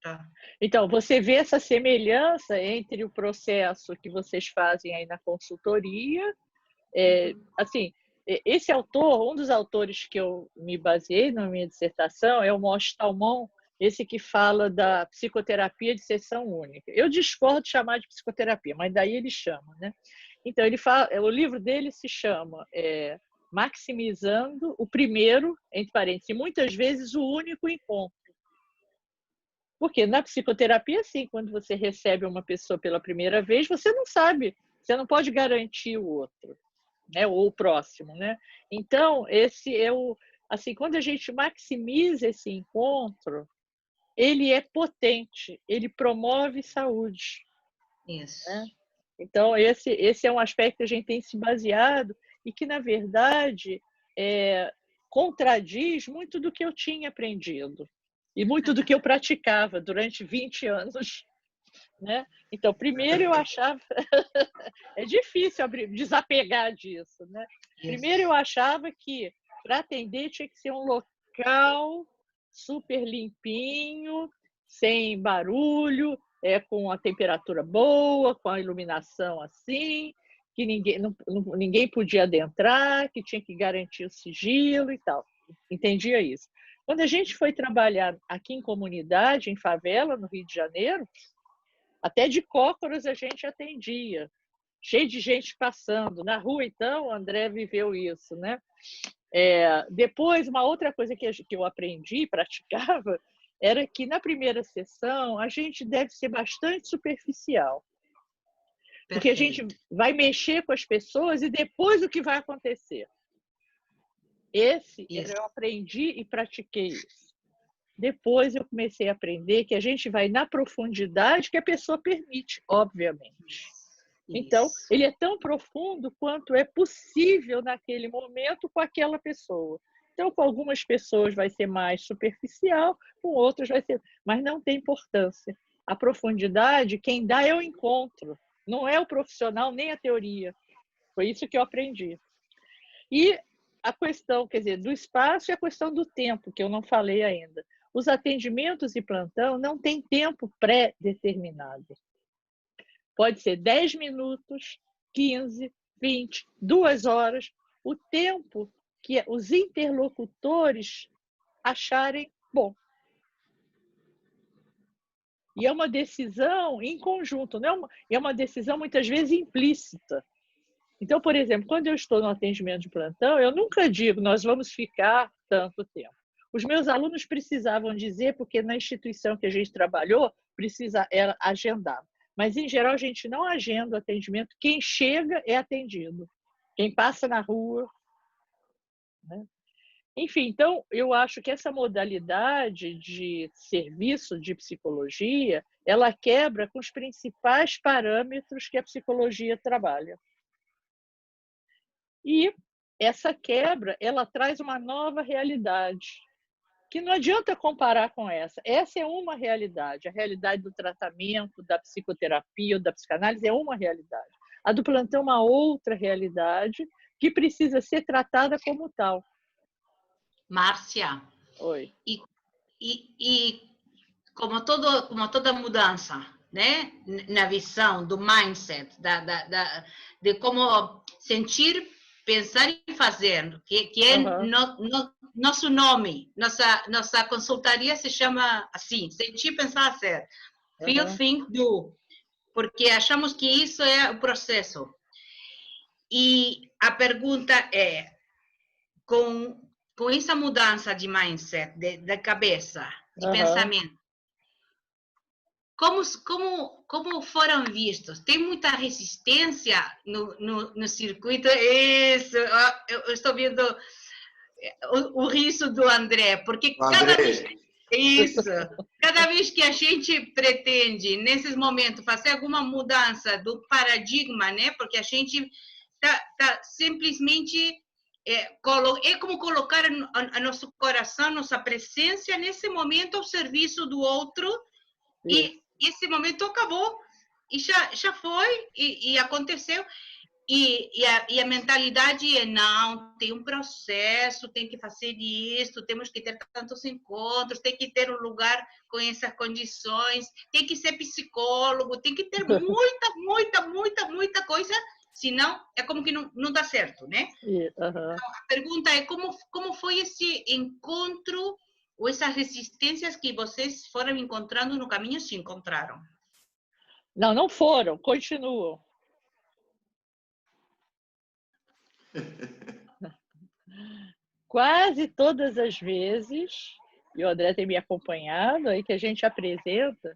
Tá. Então, você vê essa semelhança entre o processo que vocês fazem aí na consultoria, assim, esse autor, um dos autores que eu me baseei na minha dissertação é o Moshe Talmon, esse que fala da psicoterapia de sessão única. Eu discordo de chamar de psicoterapia, mas daí ele chama, né? Então, ele fala, o livro dele se chama Maximizando o Primeiro, entre parênteses, muitas vezes o único encontro. Porque na psicoterapia, sim, quando você recebe uma pessoa pela primeira vez, você não sabe, você não pode garantir o outro, né? Ou o próximo, né? Então, esse é assim, quando a gente maximiza esse encontro, ele é potente, ele promove saúde. Isso. Né? Então, esse é um aspecto que a gente tem se baseado e que, na verdade, contradiz muito do que eu tinha aprendido e muito do que eu praticava durante 20 anos. Né? Então, primeiro eu achava... é difícil desapegar disso. Né? Primeiro eu achava que para atender tinha que ser um local super limpinho, sem barulho, com a temperatura boa, com a iluminação assim, que ninguém podia adentrar, que tinha que garantir o sigilo e tal. Entendia isso. Quando a gente foi trabalhar aqui em comunidade, em favela, no Rio de Janeiro, até de cócoras a gente atendia, cheio de gente passando. Na rua, então, o André viveu isso, né? Depois, uma outra coisa que eu aprendi, praticava, era que na primeira sessão a gente deve ser bastante superficial. Porque a gente vai mexer com as pessoas e depois o que vai acontecer? Eu aprendi e pratiquei isso. Depois eu comecei a aprender que a gente vai na profundidade que a pessoa permite, obviamente. Então, ele é tão profundo quanto é possível naquele momento com aquela pessoa. Então, com algumas pessoas vai ser mais superficial, com outras vai ser... Mas não tem importância. A profundidade, quem dá é o encontro, não é o profissional nem a teoria. Foi isso que eu aprendi. E a questão, quer dizer, do espaço e a questão do tempo, que eu não falei ainda. Os atendimentos e plantão não tem tempo pré-determinado. Pode ser 10 minutos, 15, 20, 2 horas, o tempo que os interlocutores acharem bom. E é uma decisão em conjunto, não é uma decisão muitas vezes implícita. Então, por exemplo, quando eu estou no atendimento de plantão, eu nunca digo, nós vamos ficar tanto tempo. Os meus alunos precisavam dizer, porque na instituição que a gente trabalhou, era agendar. Mas, em geral, a gente não agenda o atendimento. Quem chega é atendido. Quem passa na rua, né? Enfim, então, eu acho que essa modalidade de serviço de psicologia, ela quebra com os principais parâmetros que a psicologia trabalha. E essa quebra, ela traz uma nova realidade, que não adianta comparar com essa. Essa é uma realidade. A realidade do tratamento, da psicoterapia ou da psicanálise é uma realidade. A do plantão é uma outra realidade que precisa ser tratada como tal. Márcia, Oi. E como toda mudança, né, na visão do mindset, de como sentir, pensar e fazer, que é nosso nome, nossa consultoria se chama assim, sentir, pensar, fazer, feel, think, do, porque achamos que isso é o processo. E a pergunta é, com essa mudança de mindset, de cabeça, de pensamento, como foram vistos? Tem muita resistência no circuito? Isso, eu estou vendo o riso do André, porque cada vez que a gente pretende, nesses momentos, fazer alguma mudança do paradigma, né? Porque a gente tá simplesmente... É como colocar a nosso coração, nossa presença nesse momento ao serviço do outro. E esse momento acabou, e já foi, e aconteceu. E a mentalidade é, não, tem um processo, tem que fazer isso, temos que ter tantos encontros, tem que ter um lugar com essas condições, tem que ser psicólogo, tem que ter muita coisa, senão é como que não dá certo, né? Então, a pergunta é como foi esse encontro ou essas resistências que vocês foram encontrando no caminho, se encontraram? Não foram, continuam. Quase todas as vezes, e o André tem me acompanhado, aí que a gente apresenta,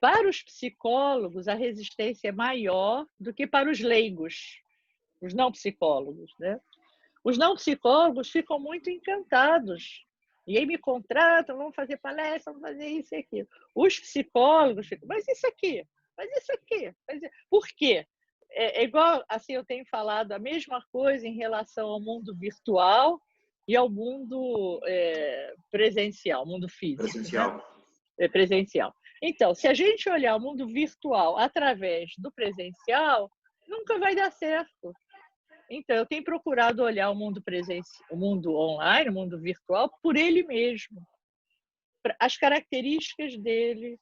para os psicólogos a resistência é maior do que para os leigos, os não psicólogos, né? Os não psicólogos ficam muito encantados. E aí me contratam, vamos fazer palestra, vamos fazer isso e aquilo. Os psicólogos ficam, mas isso aqui, mas isso aqui. Por quê? É igual, assim, eu tenho falado a mesma coisa em relação ao mundo virtual e ao mundo presencial, mundo físico. Presencial. Né? Presencial. Então, se a gente olhar o mundo virtual através do presencial, nunca vai dar certo. Então, eu tenho procurado olhar o mundo o mundo online, o mundo virtual, por ele mesmo. As características dele,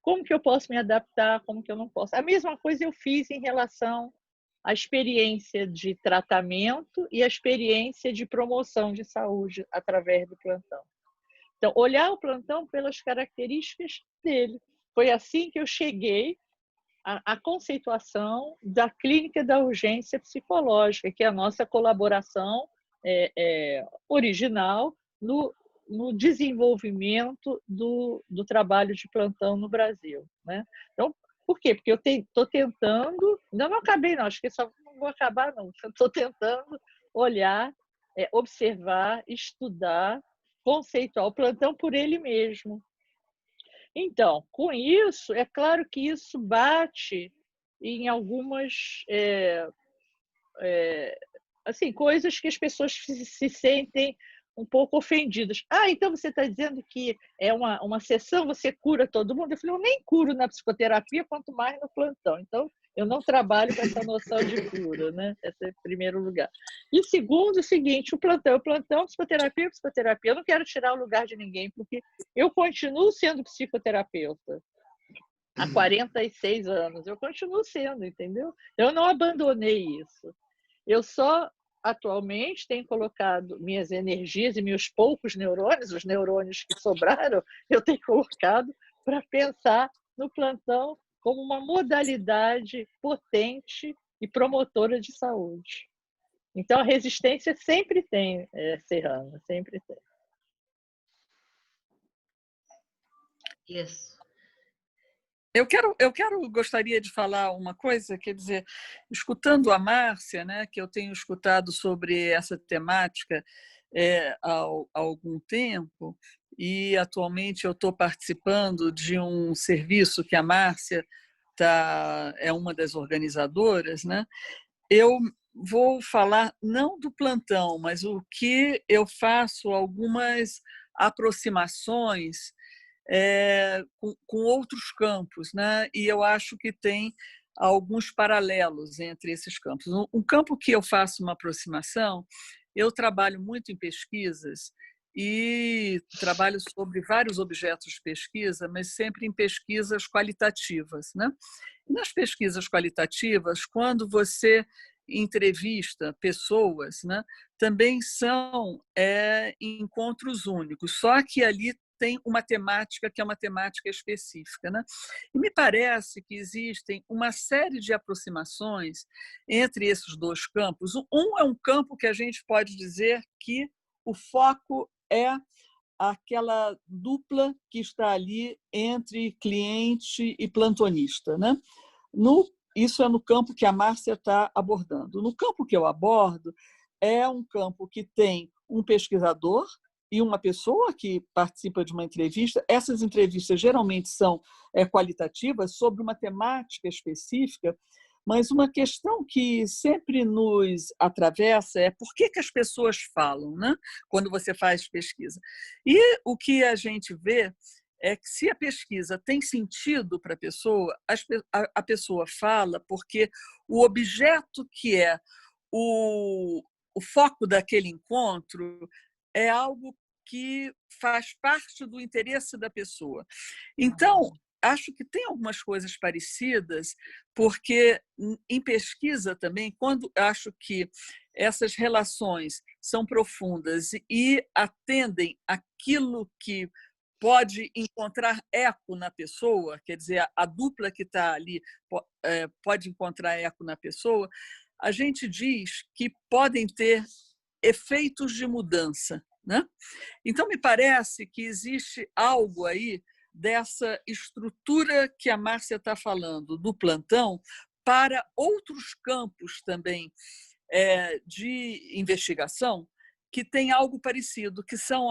como que eu posso me adaptar, como que eu não posso. A mesma coisa eu fiz em relação à experiência de tratamento e a experiência de promoção de saúde através do plantão. Então, olhar o plantão pelas características dele. Foi assim que eu cheguei à conceituação da clínica da urgência psicológica, que é a nossa colaboração original no desenvolvimento do trabalho de plantão no Brasil. Né? Então, por quê? Porque eu estou tentando, ainda não acabei não, acho que só não vou acabar não, estou tentando olhar, observar, estudar, conceituar o plantão por ele mesmo. Então, com isso, é claro que isso bate em algumas assim, coisas que as pessoas se sentem um pouco ofendidas. Então você está dizendo que é uma sessão, você cura todo mundo? Eu falei, eu nem curo na psicoterapia, quanto mais no plantão. Então, eu não trabalho com essa noção de cura, né? Esse é o primeiro lugar. E segundo, o seguinte, o plantão, psicoterapia. Eu não quero tirar o lugar de ninguém, porque eu continuo sendo psicoterapeuta. Há 46 anos, eu continuo sendo, entendeu? Eu não abandonei isso. Eu só, atualmente, tenho colocado minhas energias e meus poucos neurônios, os neurônios que sobraram, eu tenho colocado para pensar no plantão como uma modalidade potente e promotora de saúde. Então, a resistência sempre tem, Serrana, sempre tem. Yes. Gostaria de falar uma coisa, quer dizer, escutando a Márcia, né, que eu tenho escutado sobre essa temática há algum tempo, e atualmente eu estou participando de um serviço que a Márcia é uma das organizadoras, né? Eu vou falar não do plantão, mas o que eu faço algumas aproximações com outros campos, né? E eu acho que tem alguns paralelos entre esses campos. Um campo que eu faço uma aproximação, eu trabalho muito em pesquisas e trabalho sobre vários objetos de pesquisa, mas sempre em pesquisas qualitativas, né? E nas pesquisas qualitativas, quando você entrevista pessoas, né, também são encontros únicos, só que ali tem uma temática que é uma temática específica, né? E me parece que existem uma série de aproximações entre esses dois campos. Um é um campo que a gente pode dizer que o foco é aquela dupla que está ali entre cliente e plantonista, né? Isso é no campo que a Márcia está abordando. No campo que eu abordo, é um campo que tem um pesquisador e uma pessoa que participa de uma entrevista. Essas entrevistas geralmente são qualitativas, sobre uma temática específica, mas uma questão que sempre nos atravessa é por que as pessoas falam, né, quando você faz pesquisa. E o que a gente vê é que, se a pesquisa tem sentido para a pessoa, a pessoa fala porque o objeto que é o foco daquele encontro é algo que faz parte do interesse da pessoa. Então, acho que tem algumas coisas parecidas, porque em pesquisa também, quando acho que essas relações são profundas e atendem aquilo que pode encontrar eco na pessoa, quer dizer, a dupla que está ali pode encontrar eco na pessoa, a gente diz que podem ter efeitos de mudança, né? Então, me parece que existe algo aí dessa estrutura que a Márcia está falando, do plantão, para outros campos também de investigação que tem algo parecido, que são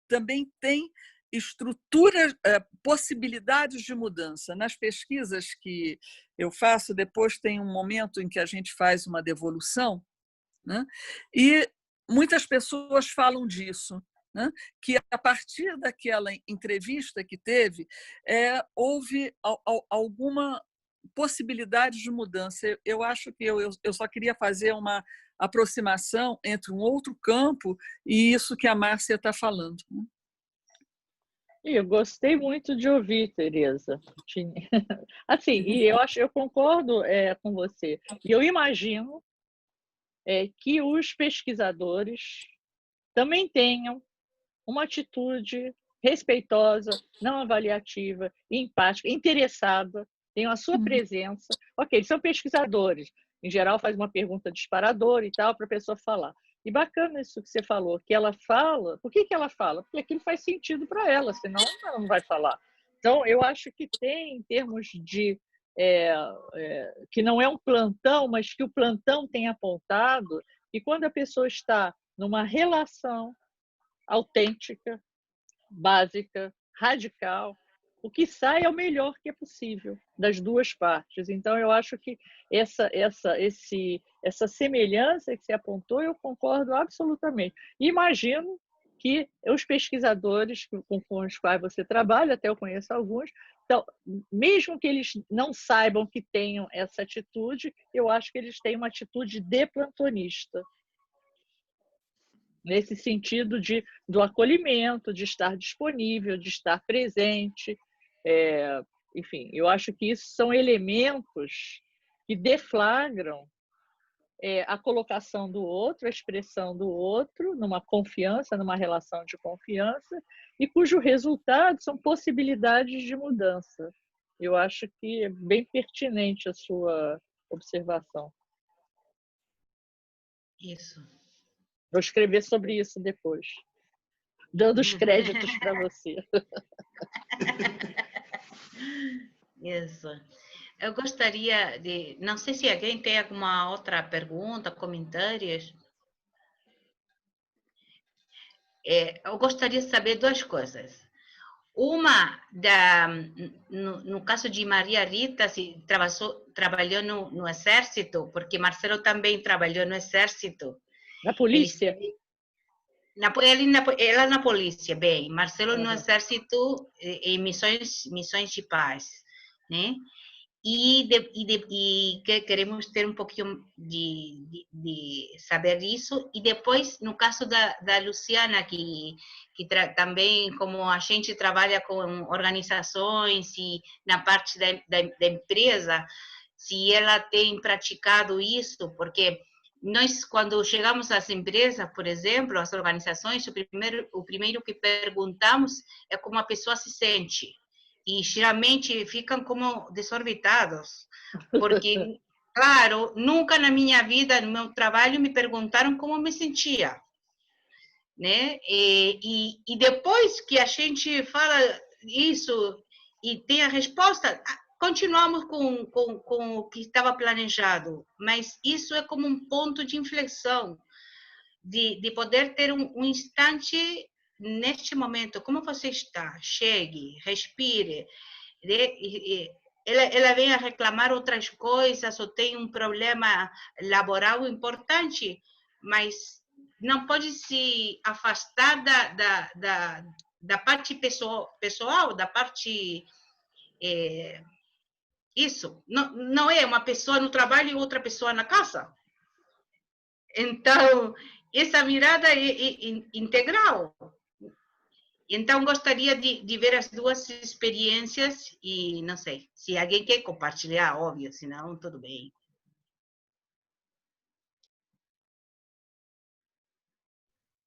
também tem estruturas, possibilidades de mudança. Nas pesquisas que eu faço, depois tem um momento em que a gente faz uma devolução, né? E muitas pessoas falam disso, né? Que a partir daquela entrevista que teve, houve alguma possibilidade de mudança. Eu acho que eu só queria fazer uma aproximação entre um outro campo e isso que a Márcia está falando. Eu gostei muito de ouvir, Tereza. Assim, e eu concordo com você. E eu imagino que os pesquisadores também tenham uma atitude respeitosa, não avaliativa, empática, interessada, tenham a sua presença. Ok, eles são pesquisadores. Em geral, faz uma pergunta disparadora e tal, para a pessoa falar. E bacana isso que você falou, que ela fala. Por que ela fala? Porque aquilo faz sentido para ela, senão ela não vai falar. Então, eu acho que tem, em termos de que não é um plantão, mas que o plantão tem apontado, e quando a pessoa está numa relação autêntica, básica, radical, o que sai é o melhor que é possível das duas partes. Então, eu acho que essa semelhança que você apontou, eu concordo absolutamente. Imagino que os pesquisadores com os quais você trabalha, até eu conheço alguns, então, mesmo que eles não saibam que tenham essa atitude, eu acho que eles têm uma atitude de plantonista, nesse sentido do acolhimento, de estar disponível, de estar presente. Enfim, eu acho que isso são elementos que deflagram a colocação do outro, a expressão do outro, numa confiança, numa relação de confiança, e cujo resultado são possibilidades de mudança. Eu acho que é bem pertinente a sua observação. Isso. Vou escrever sobre isso depois, dando os créditos para você. Isso. Eu gostaria de... Não sei se alguém tem alguma outra pergunta, comentários. Eu gostaria de saber duas coisas. Uma, no caso de Maria Rita, se trabalhou no Exército, porque Marcelo também trabalhou no Exército. Na polícia? Ela na polícia, bem. Marcelo no Exército, em missões de paz, né? E que queremos ter um pouquinho de saber isso. E depois, no caso da Luciana, que também, como a gente trabalha com organizações e na parte da empresa, se ela tem praticado isso, porque nós, quando chegamos às empresas, por exemplo, às organizações, o primeiro que perguntamos é como a pessoa se sente. E geralmente ficam como desorbitados, porque, claro, nunca na minha vida, no meu trabalho, me perguntaram como me sentia, né? E depois que a gente fala isso e tem a resposta, continuamos com o que estava planejado, mas isso é como um ponto de inflexão, de poder ter um instante neste momento. Como você está? Chegue, respire. Ela vem a reclamar outras coisas ou tem um problema laboral importante, mas não pode se afastar da parte pessoal, da parte... isso. Não é uma pessoa no trabalho e outra pessoa na casa. Então, essa mirada é integral. Então, gostaria de ver as duas experiências e, não sei, se alguém quer compartilhar, óbvio, senão, tudo bem.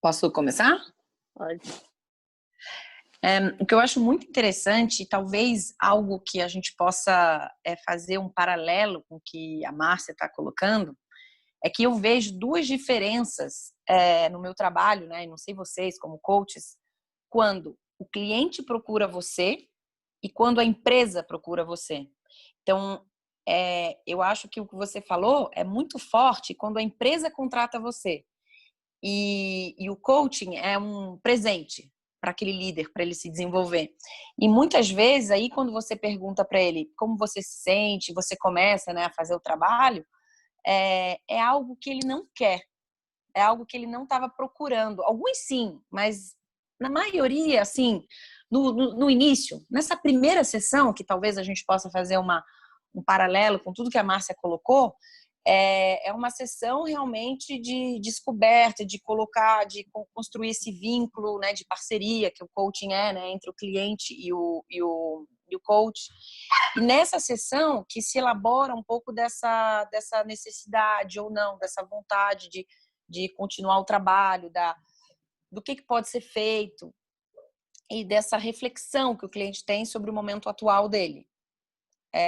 Posso começar? Pode. O que eu acho muito interessante, e talvez algo que a gente possa fazer um paralelo com o que a Márcia está colocando, é que eu vejo duas diferenças no meu trabalho, né? E não sei vocês, como coaches, quando o cliente procura você e quando a empresa procura você. Então, eu acho que o que você falou é muito forte quando a empresa contrata você. E o coaching é um presente para aquele líder, para ele se desenvolver. E muitas vezes, aí quando você pergunta para ele como você se sente, você começa, né, a fazer o trabalho, é algo que ele não quer, é algo que ele não estava procurando. Alguns sim, mas na maioria, assim, no início, nessa primeira sessão, que talvez a gente possa fazer um paralelo com tudo que a Márcia colocou, é uma sessão realmente de descoberta, de construir esse vínculo, né, de parceria, que o coaching né, entre o cliente e o coach. E nessa sessão que se elabora um pouco dessa necessidade ou não, dessa vontade de continuar o trabalho, do que pode ser feito e dessa reflexão que o cliente tem sobre o momento atual dele.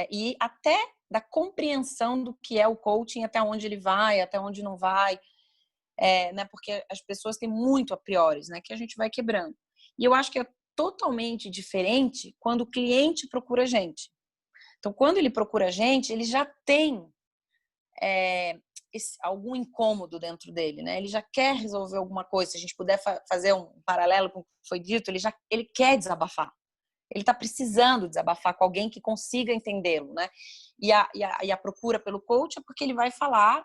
E até da compreensão do que é o coaching, até onde ele vai, até onde não vai, né? Porque as pessoas têm muito a priori, né? Que a gente vai quebrando. E eu acho que é totalmente diferente quando o cliente procura a gente. Então, quando ele procura a gente, ele já tem algum incômodo dentro dele, né? Ele já quer resolver alguma coisa. Se a gente puder fazer um paralelo com o que foi dito, ele quer desabafar. Ele está precisando desabafar com alguém que consiga entendê-lo, né? E a procura pelo coach é porque ele vai falar,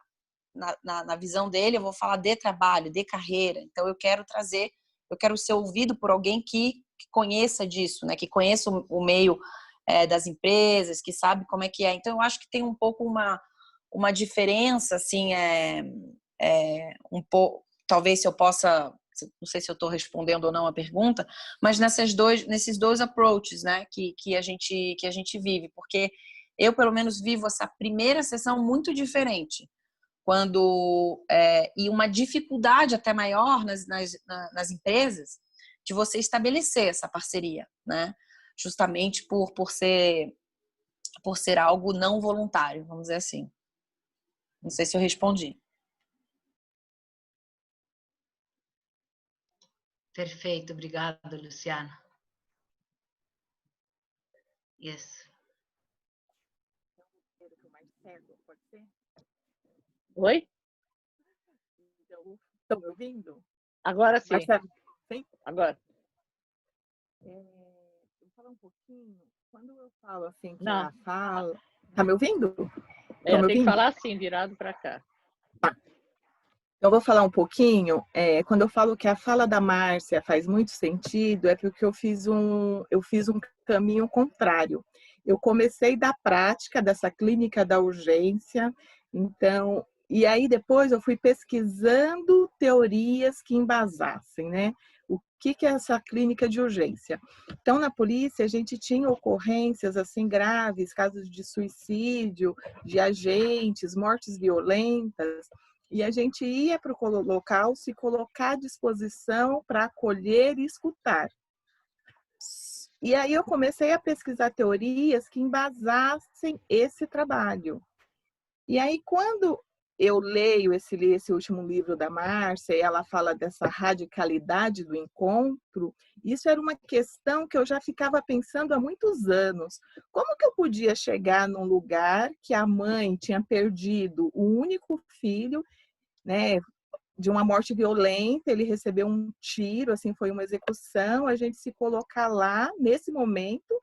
na visão dele, eu vou falar de trabalho, de carreira. Então, eu quero ser ouvido por alguém que conheça disso, né? Que conheça o meio das empresas, que sabe como é que é. Então, eu acho que tem um pouco uma diferença, assim, um pouco, talvez se eu possa, não sei se eu estou respondendo ou não a pergunta, mas nesses dois approaches, né, que a gente vive, porque eu, pelo menos, vivo essa primeira sessão muito diferente, E uma dificuldade até maior nas empresas de você estabelecer essa parceria, né? Justamente por ser algo não voluntário, vamos dizer assim. Não sei se eu respondi. Perfeito, obrigada, Luciana. Yes. Oi? Estão me ouvindo? Agora sim. Sim? Agora. Vou falar um pouquinho. Quando eu falo assim que Não. a fala... Tá me ouvindo? Tem que falar assim, virado para cá. Tá. Eu vou falar um pouquinho. Quando eu falo que a fala da Márcia faz muito sentido, é porque eu fiz um caminho contrário. Eu comecei da prática dessa clínica da urgência, então, e aí depois eu fui pesquisando teorias que embasassem, né? O que é essa clínica de urgência? Então, na polícia, a gente tinha ocorrências assim graves, casos de suicídio, de agentes, mortes violentas, e a gente ia para o local se colocar à disposição para acolher e escutar. E aí eu comecei a pesquisar teorias que embasassem esse trabalho. E aí, quando eu leio esse último livro da Márcia, e ela fala dessa radicalidade do encontro, isso era uma questão que eu já ficava pensando há muitos anos. Como que eu podia chegar num lugar que a mãe tinha perdido o único filho, né, de uma morte violenta, ele recebeu um tiro, assim, foi uma execução, a gente se colocar lá nesse momento,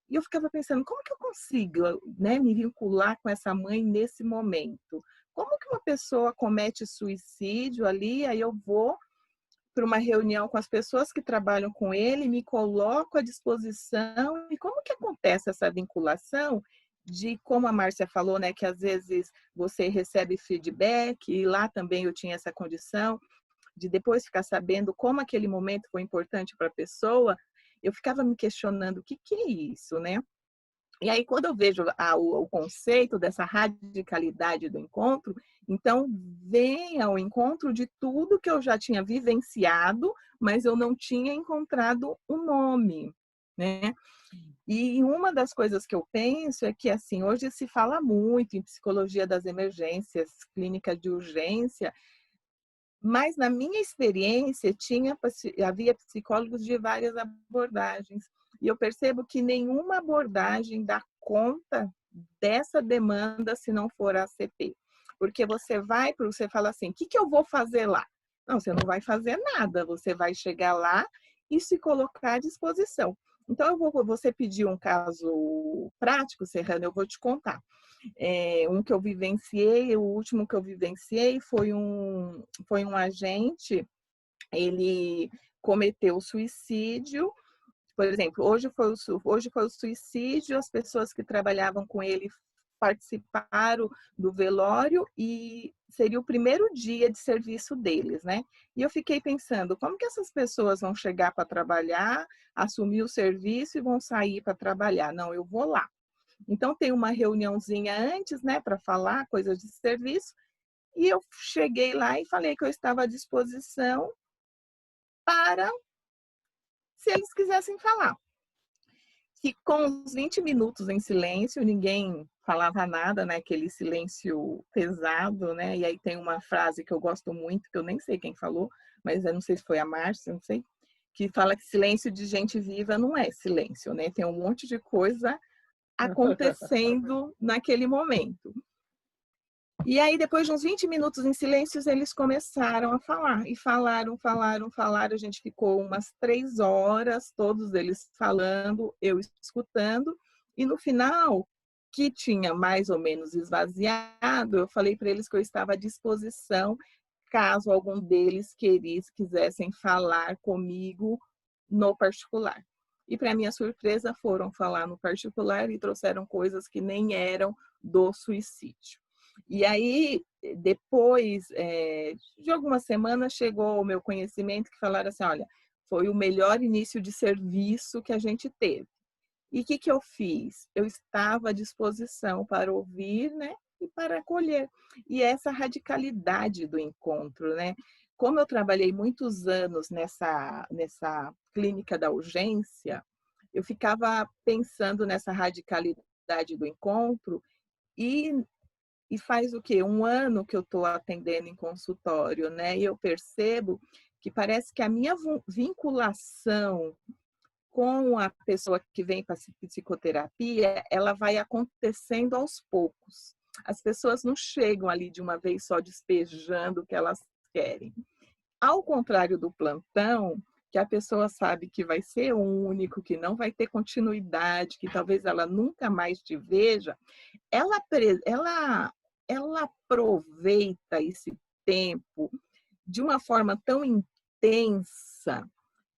e eu ficava pensando, como que eu consigo, né, me vincular com essa mãe nesse momento? Como que uma pessoa comete suicídio ali, aí eu vou para uma reunião com as pessoas que trabalham com ele, me coloco à disposição, e como que acontece essa vinculação de, como a Márcia falou, né, que às vezes você recebe feedback, e lá também eu tinha essa condição de depois ficar sabendo como aquele momento foi importante para a pessoa, eu ficava me questionando o que é isso, né? E aí, quando eu vejo o conceito dessa radicalidade do encontro, então vem ao encontro de tudo que eu já tinha vivenciado, mas eu não tinha encontrado um nome, né? E uma das coisas que eu penso é que, assim, hoje se fala muito em psicologia das emergências, clínica de urgência, mas na minha experiência havia psicólogos de várias abordagens. E eu percebo que nenhuma abordagem dá conta dessa demanda se não for a ACP. Porque você fala assim, o que eu vou fazer lá? Não, você não vai fazer nada, você vai chegar lá e se colocar à disposição. Então, você pediu um caso prático, Serrano, eu vou te contar. Um que eu vivenciei, o último que eu vivenciei foi um agente, ele cometeu suicídio. Por exemplo, hoje foi o suicídio, as pessoas que trabalhavam com ele participaram do velório e seria o primeiro dia de serviço deles, né? E eu fiquei pensando, como que essas pessoas vão chegar para trabalhar, assumir o serviço e vão sair para trabalhar? Não, eu vou lá. Então, tem uma reuniãozinha antes, né, para falar coisas de serviço, e eu cheguei lá e falei que eu estava à disposição para, se eles quisessem falar. Ficou uns 20 minutos em silêncio, ninguém falava nada, né? Aquele silêncio pesado, né? E aí tem uma frase que eu gosto muito, que eu nem sei quem falou, mas eu não sei se foi a Márcia, não sei, que fala que silêncio de gente viva não é silêncio, né? Tem um monte de coisa acontecendo naquele momento. E aí, depois de uns 20 minutos em silêncio, eles começaram a falar. E falaram. A gente ficou umas 3 horas, todos eles falando, eu escutando. E no final, que tinha mais ou menos esvaziado, eu falei para eles que eu estava à disposição, caso algum deles quisessem falar comigo no particular. E, para minha surpresa, foram falar no particular e trouxeram coisas que nem eram do suicídio. E aí, depois de algumas semanas, chegou ao meu conhecimento que falaram assim, olha, foi o melhor início de serviço que a gente teve. E o que eu fiz? Eu estava à disposição para ouvir, né, e para acolher. E essa radicalidade do encontro, né? Como eu trabalhei muitos anos nessa clínica da urgência, eu ficava pensando nessa radicalidade do encontro e faz o quê? 1 ano que eu estou atendendo em consultório, né? E eu percebo que parece que a minha vinculação com a pessoa que vem para a psicoterapia, ela vai acontecendo aos poucos. As pessoas não chegam ali de uma vez só despejando o que elas querem. Ao contrário do plantão, que a pessoa sabe que vai ser único, que não vai ter continuidade, que talvez ela nunca mais te veja, ela aproveita esse tempo de uma forma tão intensa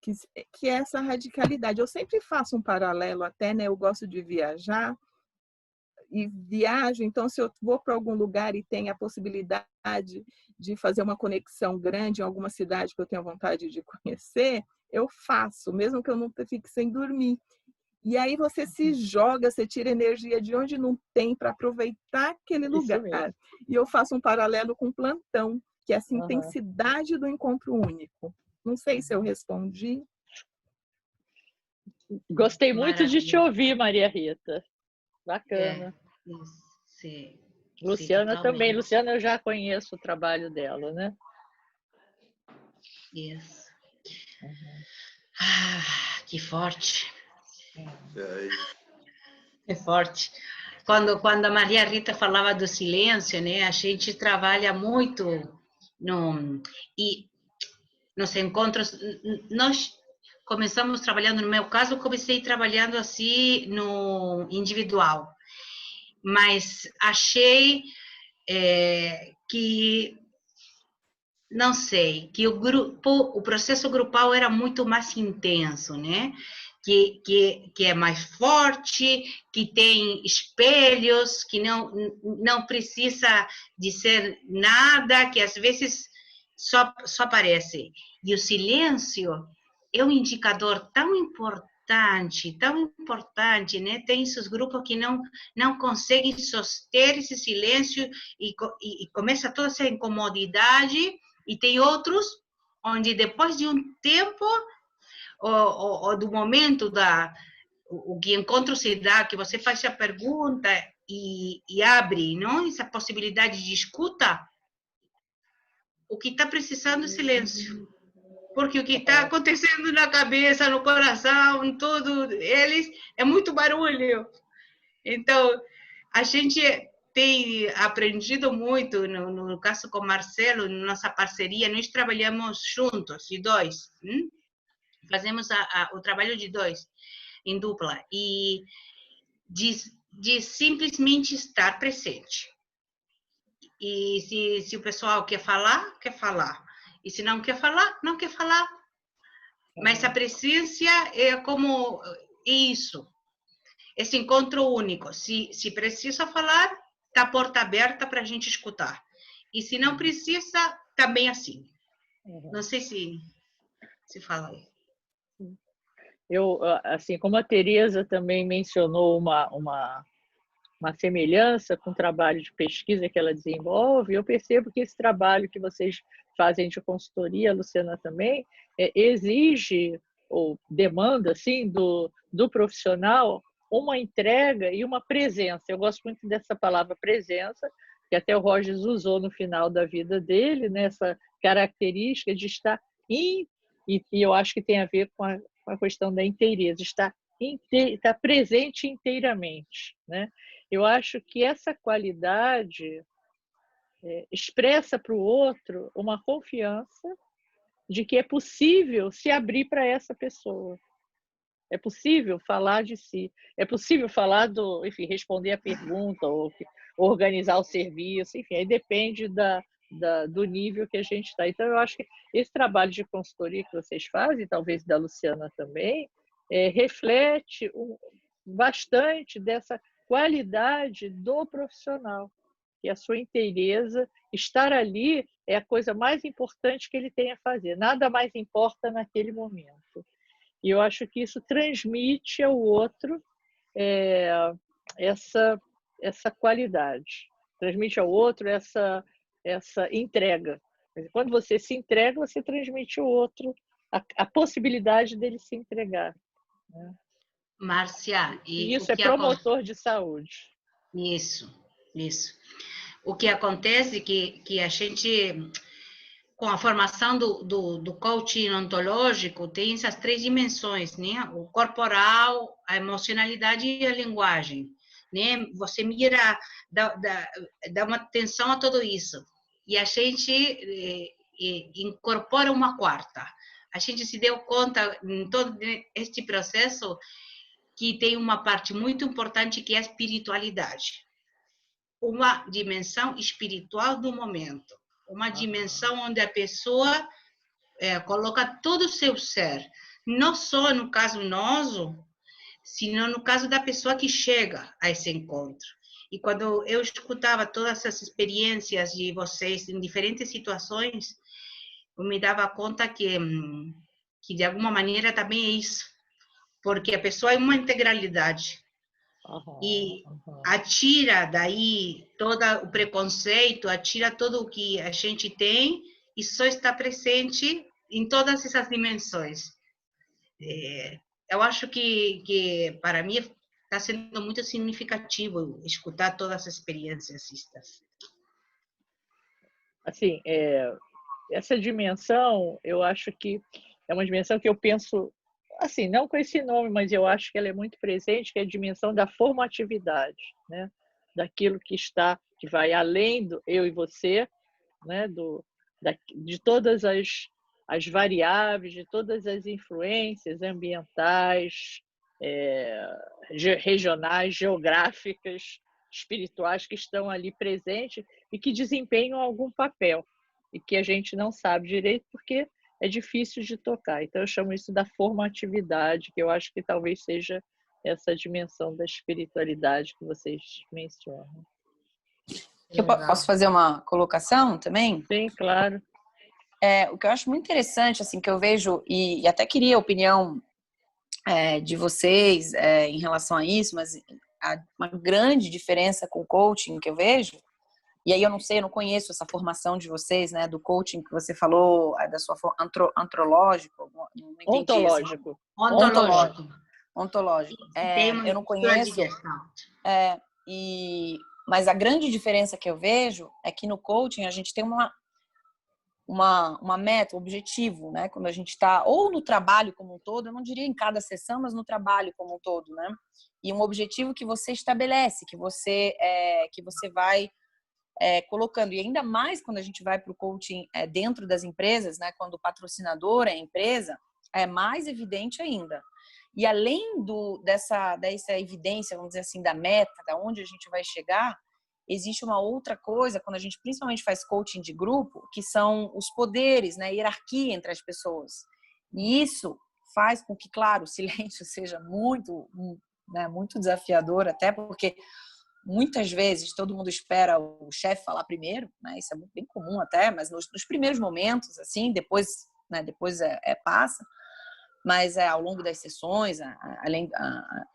que é essa radicalidade. Eu sempre faço um paralelo até, né? Eu gosto de viajar e viajo, então se eu vou para algum lugar e tem a possibilidade de fazer uma conexão grande em alguma cidade que eu tenho vontade de conhecer, eu faço, mesmo que eu não fique sem dormir. E aí você se joga, você tira energia de onde não tem para aproveitar aquele lugar. E eu faço um paralelo com plantão, que é essa intensidade do encontro único. Não sei se eu respondi. Gostei muito de te ouvir, Maria Rita. Bacana. Sim. Luciana Sim, também. Luciana, eu já conheço o trabalho dela, né? Isso. Ah, que forte. É forte. Quando a Maria Rita falava do silêncio, né? A gente trabalha muito e nos encontros. Nós começamos trabalhando, no meu caso, comecei trabalhando assim no individual, mas achei que, não sei, que o processo grupal era muito mais intenso, né? Que é mais forte, que tem espelhos, que não precisa dizer nada, que às vezes só aparece. E o silêncio é um indicador tão importante, né? Tem esses grupos que não conseguem soster esse silêncio e começa toda essa incomodidade, e tem outros onde depois de um tempo ou do momento o que encontro se dá, que você faz a pergunta e abre, não? Essa possibilidade de escuta, o que está precisando é silêncio. Porque o que está acontecendo na cabeça, no coração, em tudo, eles, é muito barulho. Então, a gente tem aprendido muito, no caso com o Marcelo, nossa parceria, nós trabalhamos juntos, de dois, fazemos o trabalho de dois, em dupla, e de simplesmente estar presente. E se o pessoal quer falar, quer falar. E se não quer falar, não quer falar. Mas a presença é como isso, esse encontro único. Se precisa falar, está a porta aberta para a gente escutar. E se não precisa, também assim. Não sei se fala aí. Eu, assim, como a Tereza também mencionou uma semelhança com o trabalho de pesquisa que ela desenvolve, eu percebo que esse trabalho que vocês fazem de consultoria, a Luciana também, exige ou demanda assim, do profissional uma entrega e uma presença. Eu gosto muito dessa palavra presença, que até o Rogers usou no final da vida dele, né? Essa característica de estar e eu acho que tem a ver com a questão da inteireza, estar presente inteiramente, né? Eu acho que essa qualidade expressa para o outro uma confiança de que é possível se abrir para essa pessoa. É possível falar de si. É possível falar enfim, responder a pergunta, ou organizar o serviço, enfim, aí depende do nível que a gente está. Então, eu acho que esse trabalho de consultoria que vocês fazem, talvez da Luciana também, reflete bastante dessa qualidade do profissional, que a sua inteireza, estar ali é a coisa mais importante que ele tem a fazer, nada mais importa naquele momento. E eu acho que isso transmite ao outro essa qualidade. transmite ao outro essa entrega. Quando você se entrega, você transmite ao outro a possibilidade dele se entregar, né? Márcia, e isso é promotor de saúde. Isso. O que acontece é que a gente, com a formação do coaching ontológico, tem essas 3 dimensões, né? O corporal, a emocionalidade e a linguagem, né? Você mira, dá uma atenção a tudo isso. E a gente incorpora uma 4ª. A gente se deu conta, em todo este processo, que tem uma parte muito importante que é a espiritualidade. Uma dimensão espiritual do momento. Uma dimensão onde a pessoa coloca todo o seu ser. Não só no caso nosso, sino no caso da pessoa que chega a esse encontro. E quando eu escutava todas as experiências de vocês em diferentes situações, eu me dava conta que de alguma maneira também é isso. Porque a pessoa é uma integralidade. E atira daí todo o preconceito, atira tudo o que a gente tem e só está presente em todas essas dimensões. Eu acho que para mim, está sendo muito significativo escutar todas as experiências. Assim, essa dimensão, eu acho que é uma dimensão que eu penso, assim, não com esse nome, mas eu acho que ela é muito presente, que é a dimensão da formatividade, né? Daquilo que vai além do eu e você, né? De todas as variáveis, de todas as influências ambientais, regionais, geográficas, espirituais que estão ali presentes e que desempenham algum papel e que a gente não sabe direito porque é difícil de tocar. Então, eu chamo isso da formatividade, que eu acho que talvez seja essa dimensão da espiritualidade que vocês mencionam. Eu posso fazer uma colocação também? Sim, claro. O que eu acho muito interessante, assim, que eu vejo, e até queria a opinião de vocês em relação a isso, mas uma grande diferença com o coaching que eu vejo, e aí eu não sei, eu não conheço essa formação de vocês, né, do coaching que você falou, da sua antropológico, não entendi. Ontológico. Eu não conheço. Mas a grande diferença que eu vejo é que no coaching a gente tem uma meta, um objetivo, né? Quando a gente está, ou no trabalho como um todo, eu não diria em cada sessão, mas no trabalho como um todo, né? E um objetivo que você estabelece, que você vai colocando. E ainda mais quando a gente vai para o coaching dentro das empresas, né? Quando o patrocinador é a empresa, é mais evidente ainda. E além dessa evidência, vamos dizer assim, da meta, da onde a gente vai chegar, existe uma outra coisa, quando a gente principalmente faz coaching de grupo, que são os poderes, né, a hierarquia entre as pessoas. E isso faz com que, claro, o silêncio seja muito desafiador, até porque muitas vezes todo mundo espera o chefe falar primeiro, né, isso é bem comum até, mas nos primeiros momentos, assim, depois passa, mas ao longo das sessões,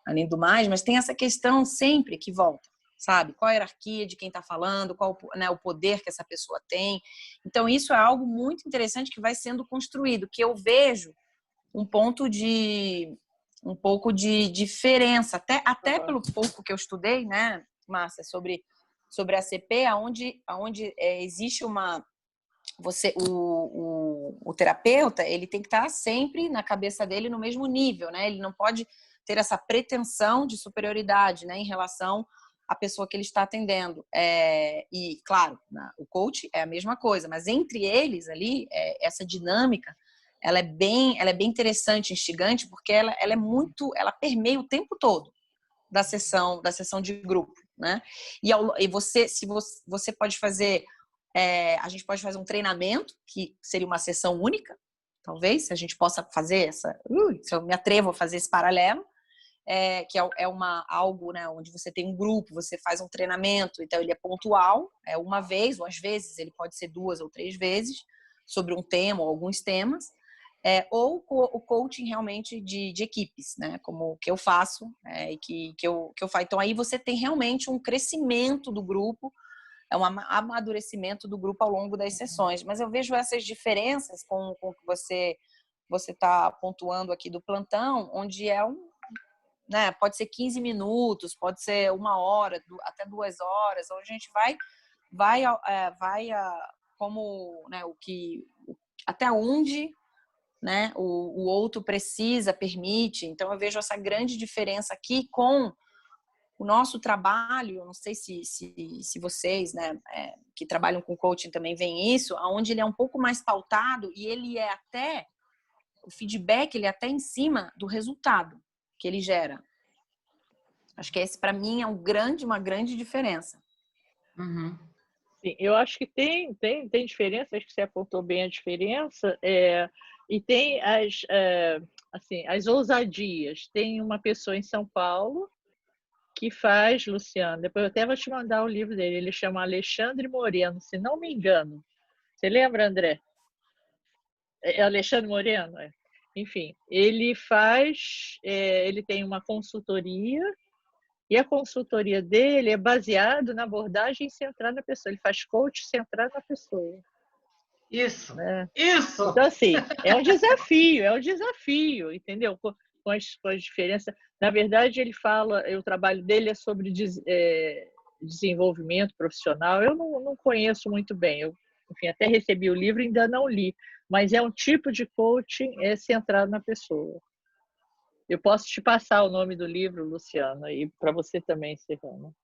além do mais, mas tem essa questão sempre que volta. Sabe? Qual a hierarquia de quem está falando, qual o poder que essa pessoa tem. Então, isso é algo muito interessante que vai sendo construído, que eu vejo um pouco de diferença, até pelo pouco que eu estudei, né, Márcia, sobre a CP, onde existe o terapeuta, ele tem que estar sempre na cabeça dele no mesmo nível, né? Ele não pode ter essa pretensão de superioridade, né, em relação a pessoa que ele está atendendo. E, claro, o coach é a mesma coisa, mas entre eles ali, essa dinâmica, ela é bem interessante, instigante, porque ela permeia o tempo todo da sessão de grupo, né? E você pode fazer, a gente pode fazer um treinamento, que seria uma sessão única, talvez, se a gente possa fazer se eu me atrevo a fazer esse paralelo, que é algo, né, onde você tem um grupo, você faz um treinamento, então ele é pontual, uma vez, ou às vezes ele pode ser 2 ou 3 vezes, sobre um tema ou alguns temas, ou o coaching realmente de equipes, né, como o que eu faço, e que eu faço. Então aí você tem realmente um crescimento do grupo, amadurecimento do grupo ao longo das sessões. Mas eu vejo essas diferenças com o que você está pontuando aqui do plantão, onde né, pode ser 15 minutos, pode ser 1 hora, até 2 horas, onde a gente vai como, né, até onde, né, o outro precisa, permite. Então eu vejo essa grande diferença aqui com o nosso trabalho. Eu não sei se vocês, né, que trabalham com coaching também veem isso, onde ele é um pouco mais pautado e ele é até, o feedback ele é até em cima do resultado que ele gera. Acho que esse, para mim, é uma grande diferença. Uhum. Sim, eu acho que tem diferença, acho que você apontou bem a diferença, e tem as ousadias. Tem uma pessoa em São Paulo que faz, Luciano, depois eu até vou te mandar o livro dele, ele chama Alexandre Moreno, se não me engano. Você lembra, André? É Alexandre Moreno? É. Enfim, ele tem uma consultoria, e a consultoria dele é baseada na abordagem centrada na pessoa. Ele faz coach centrado na pessoa. Isso, né? isso! Então, assim, é um desafio, entendeu? Com as diferenças. Na verdade, ele fala, o trabalho dele é sobre desenvolvimento profissional. Eu não conheço muito bem. Eu, enfim, até recebi o livro e ainda não li. Mas é um tipo de coaching centrado na pessoa. Eu posso te passar o nome do livro, Luciana, e para você também, Serrano.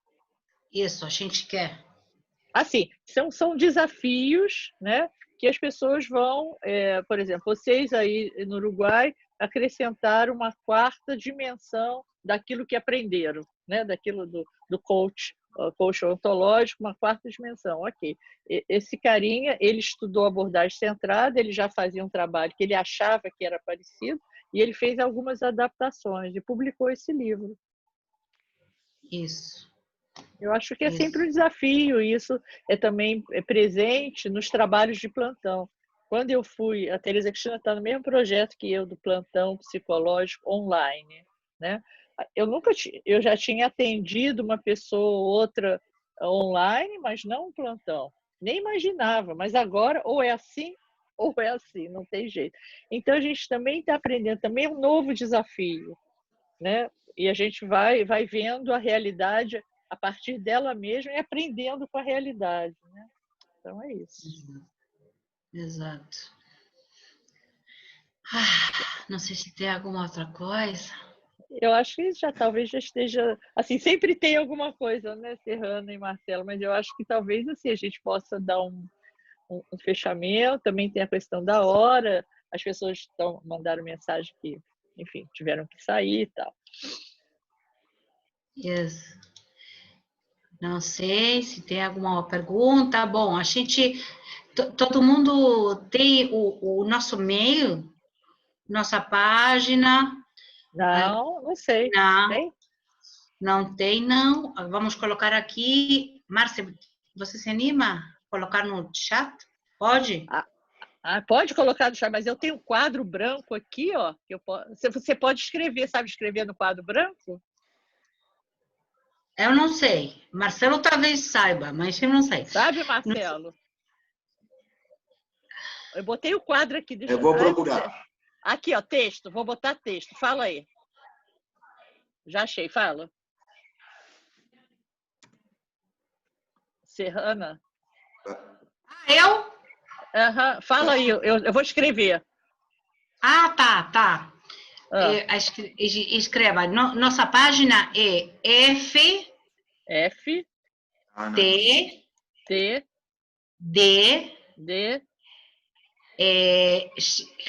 Isso, a gente quer. Assim, são desafios, né, que as pessoas vão, por exemplo, vocês aí no Uruguai acrescentaram uma 4ª dimensão daquilo que aprenderam, né, daquilo do coach ontológico, uma 4ª dimensão. Ok, esse carinha, ele estudou abordagem centrada, ele já fazia um trabalho que ele achava que era parecido, e ele fez algumas adaptações e publicou esse livro. Isso. Eu acho que é sempre um desafio, e isso também presente nos trabalhos de plantão. Quando eu fui, a Teresa Cristina está no mesmo projeto que eu, do plantão psicológico online, né? Eu já tinha atendido uma pessoa ou outra online, mas não um plantão. Nem imaginava, mas agora ou é assim, não tem jeito. Então a gente também está aprendendo, também é um novo desafio, né? E a gente vai vendo a realidade a partir dela mesma e aprendendo com a realidade, né? Então é isso. Exato. Não sei se tem alguma outra coisa. Eu acho que talvez já esteja, assim, sempre tem alguma coisa, né, Serrano e Marcelo, mas eu acho que talvez assim a gente possa dar um fechamento. Também tem a questão da hora, as pessoas mandaram mensagem que, enfim, tiveram que sair e tal. Yes. Não sei se tem alguma pergunta. Bom, a gente, todo mundo tem o nosso e-mail, nossa página. Não sei. Não, tem? Não tem, não. Vamos colocar aqui. Márcia, você se anima a colocar no chat? Pode? Pode colocar no chat, mas eu tenho um quadro branco aqui, ó. Que você pode escrever, sabe escrever no quadro branco? Eu não sei. Marcelo talvez saiba, mas eu não sei. Sabe, Marcelo? Eu botei o quadro aqui. Eu vou procurar. Aqui, ó, texto. Vou botar texto. Fala aí. Já achei, fala. Serrana. Eu? Uhum. Fala aí, eu vou escrever. Tá. Escreva. Nossa página é F T D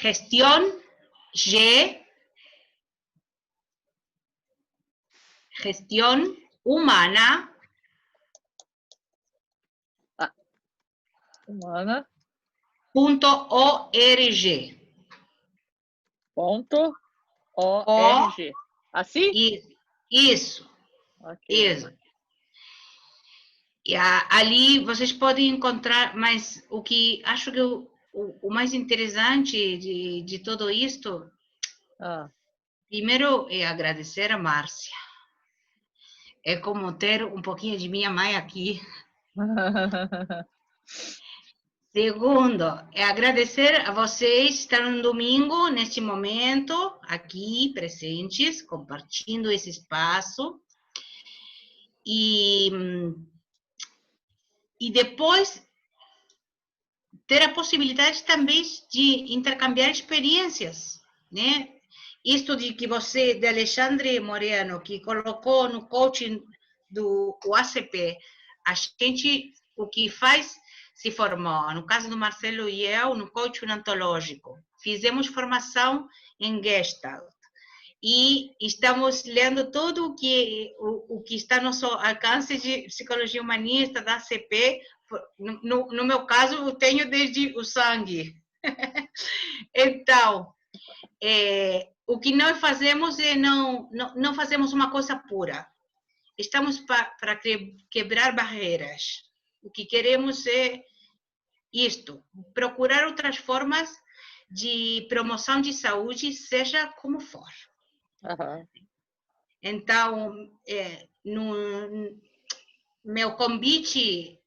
gestión gestión humana .org. .org. Assim? Isso. Okay. Isso. E ali vocês podem encontrar, mas o que acho que o mais interessante de tudo isto, primeiro é agradecer a Márcia. É como ter um pouquinho de minha mãe aqui Segundo, é agradecer a vocês estar no domingo, neste momento, aqui presentes, compartilhando esse espaço. E depois ter a possibilidade também de intercambiar experiências, né? Isto de que você, de Alexandre Moreno, que colocou no coaching do ACP, a gente, o que faz, se formou, no caso do Marcelo e eu, no coaching ontológico. Fizemos formação em Gestalt. E estamos lendo tudo o que está ao nosso alcance de psicologia humanista, da ACP. No meu caso, eu tenho desde o sangue. Então, o que nós fazemos é não fazemos uma coisa pura. Estamos para quebrar barreiras. O que queremos é isto, procurar outras formas de promoção de saúde, seja como for. Uhum. Então, meu convite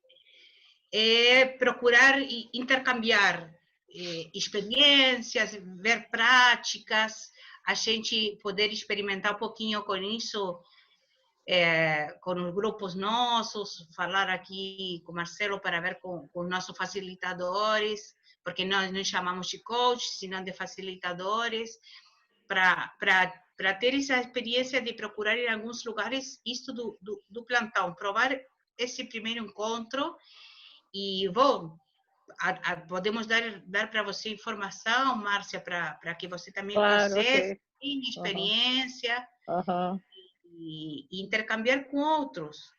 é procurar intercambiar experiências, ver práticas, a gente poder experimentar um pouquinho com isso, com os grupos nossos, falar aqui com o Marcelo para ver com os nossos facilitadores, porque nós não chamamos de coach, senão de facilitadores, para ter essa experiência de procurar em alguns lugares isto do plantão, provar esse primeiro encontro. E podemos dar para você informação, Márcia, para que você também processe, tenha experiência, e intercambiar com outros.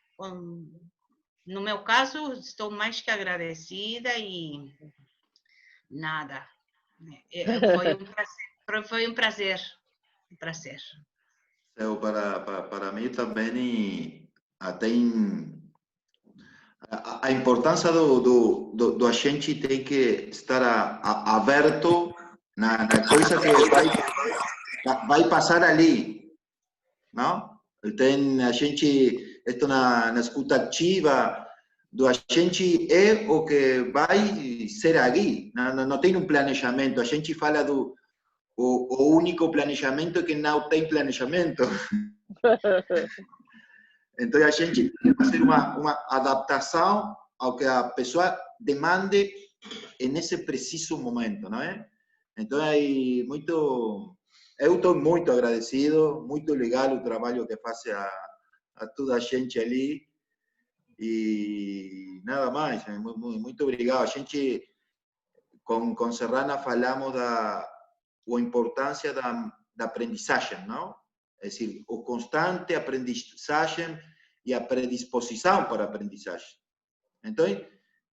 No meu caso, estou mais que agradecida e nada. Foi um prazer. Um prazer. Para mim também tem a importância do a gente tem que estar aberto na coisa que vai passar ali, não? Tem a gente na escuta ativa do a gente é o que vai ser aqui, não tem um planejamento. A gente fala o único planejamento é que não tem planejamento. Então, a gente tem que fazer uma adaptação ao que a pessoa demande nesse preciso momento, não é? Então, eu estou muito agradecido, muito legal o trabalho que faz a toda a gente ali. E nada mais, muito obrigado. A gente, com Serrana, falamos da importância da aprendizagem, não? É decir, o constante aprendizagem e a predisposição para a aprendizagem. Então,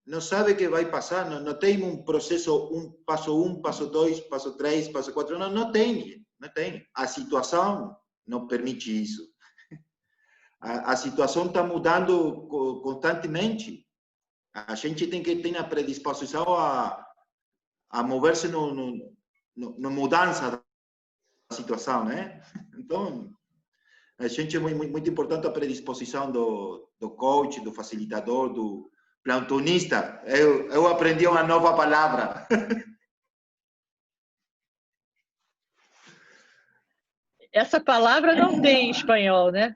não sabe o que vai passar, não tem um processo, passo 2, passo 3, passo 4, não tem. A situação não permite isso. A situação está mudando constantemente. A gente tem que ter a predisposição a mover-se na mudança da situação, né? Então, a gente é muito importante a predisposição do coach, do facilitador, do plantonista. Eu aprendi uma nova palavra. Essa palavra não tem em espanhol, né?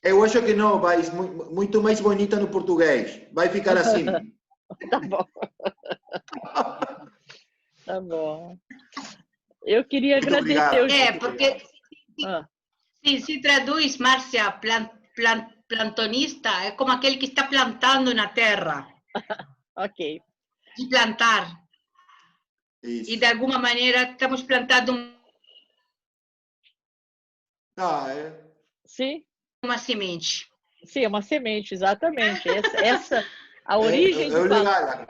Eu acho que não, vai muito mais bonita no português. Vai ficar assim. Tá bom. Tá bom. Eu queria Muito agradecer. obrigado. Porque se traduz, Márcia, plantonista, é como aquele que está plantando na terra. Ok. De plantar. Isso. E de alguma maneira estamos plantando Sim. uma semente. Sim, uma semente, exatamente. A origem é legal.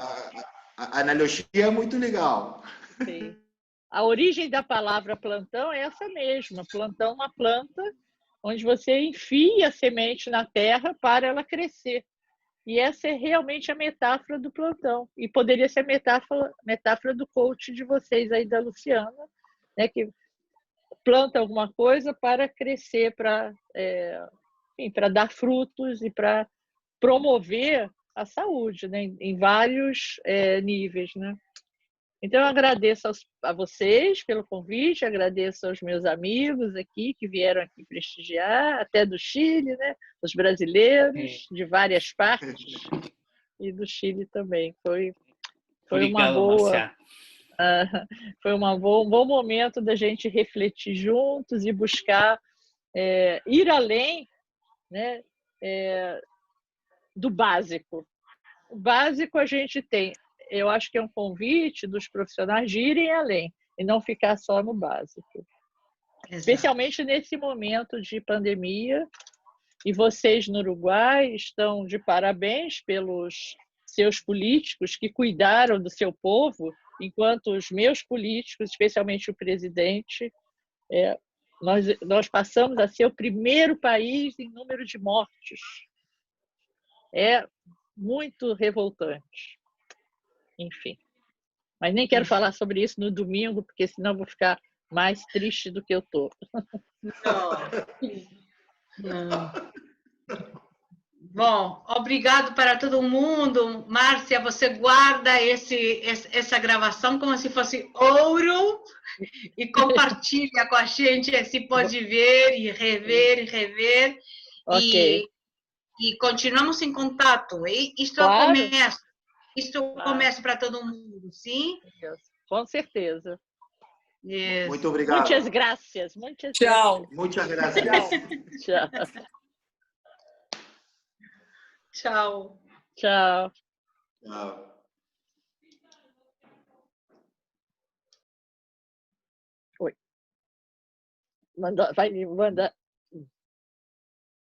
A analogia é muito legal. Sim. A origem da palavra plantão é essa mesma. Plantão é uma planta onde você enfia a semente na terra para ela crescer. E essa é realmente a metáfora do plantão. E poderia ser a metáfora do coach de vocês aí, da Luciana, né, que planta alguma coisa para crescer, para dar frutos e para promover a saúde, né? Em vários níveis, né? Então, eu agradeço a vocês pelo convite, agradeço aos meus amigos aqui que vieram aqui prestigiar, até do Chile, né? Os brasileiros de várias partes e do Chile também. Foi uma boa, foi um bom momento da gente refletir juntos e buscar ir além, né? Do básico. O básico a gente tem. Eu acho que é um convite dos profissionais de irem além e não ficar só no básico. Exato. Especialmente nesse momento de pandemia. E vocês no Uruguai estão de parabéns pelos seus políticos que cuidaram do seu povo, enquanto os meus políticos, especialmente o presidente, nós passamos a ser o primeiro país em número de mortes. É muito revoltante. Enfim. Mas nem quero falar sobre isso no domingo, porque senão eu vou ficar mais triste do que eu estou. Não. Bom, obrigado para todo mundo. Márcia, você guarda essa gravação como se fosse ouro e compartilha com a gente, assim pode ver e rever e rever. Okay. E continuamos em contato. Isto é o começo. Isto é o começo para todo mundo, sim? Com certeza. Yes. Muito obrigado. Muitas graças. Tchau. Muitas graças. Tchau. Tchau. Tchau. Tchau. Oi. Vai me mandar.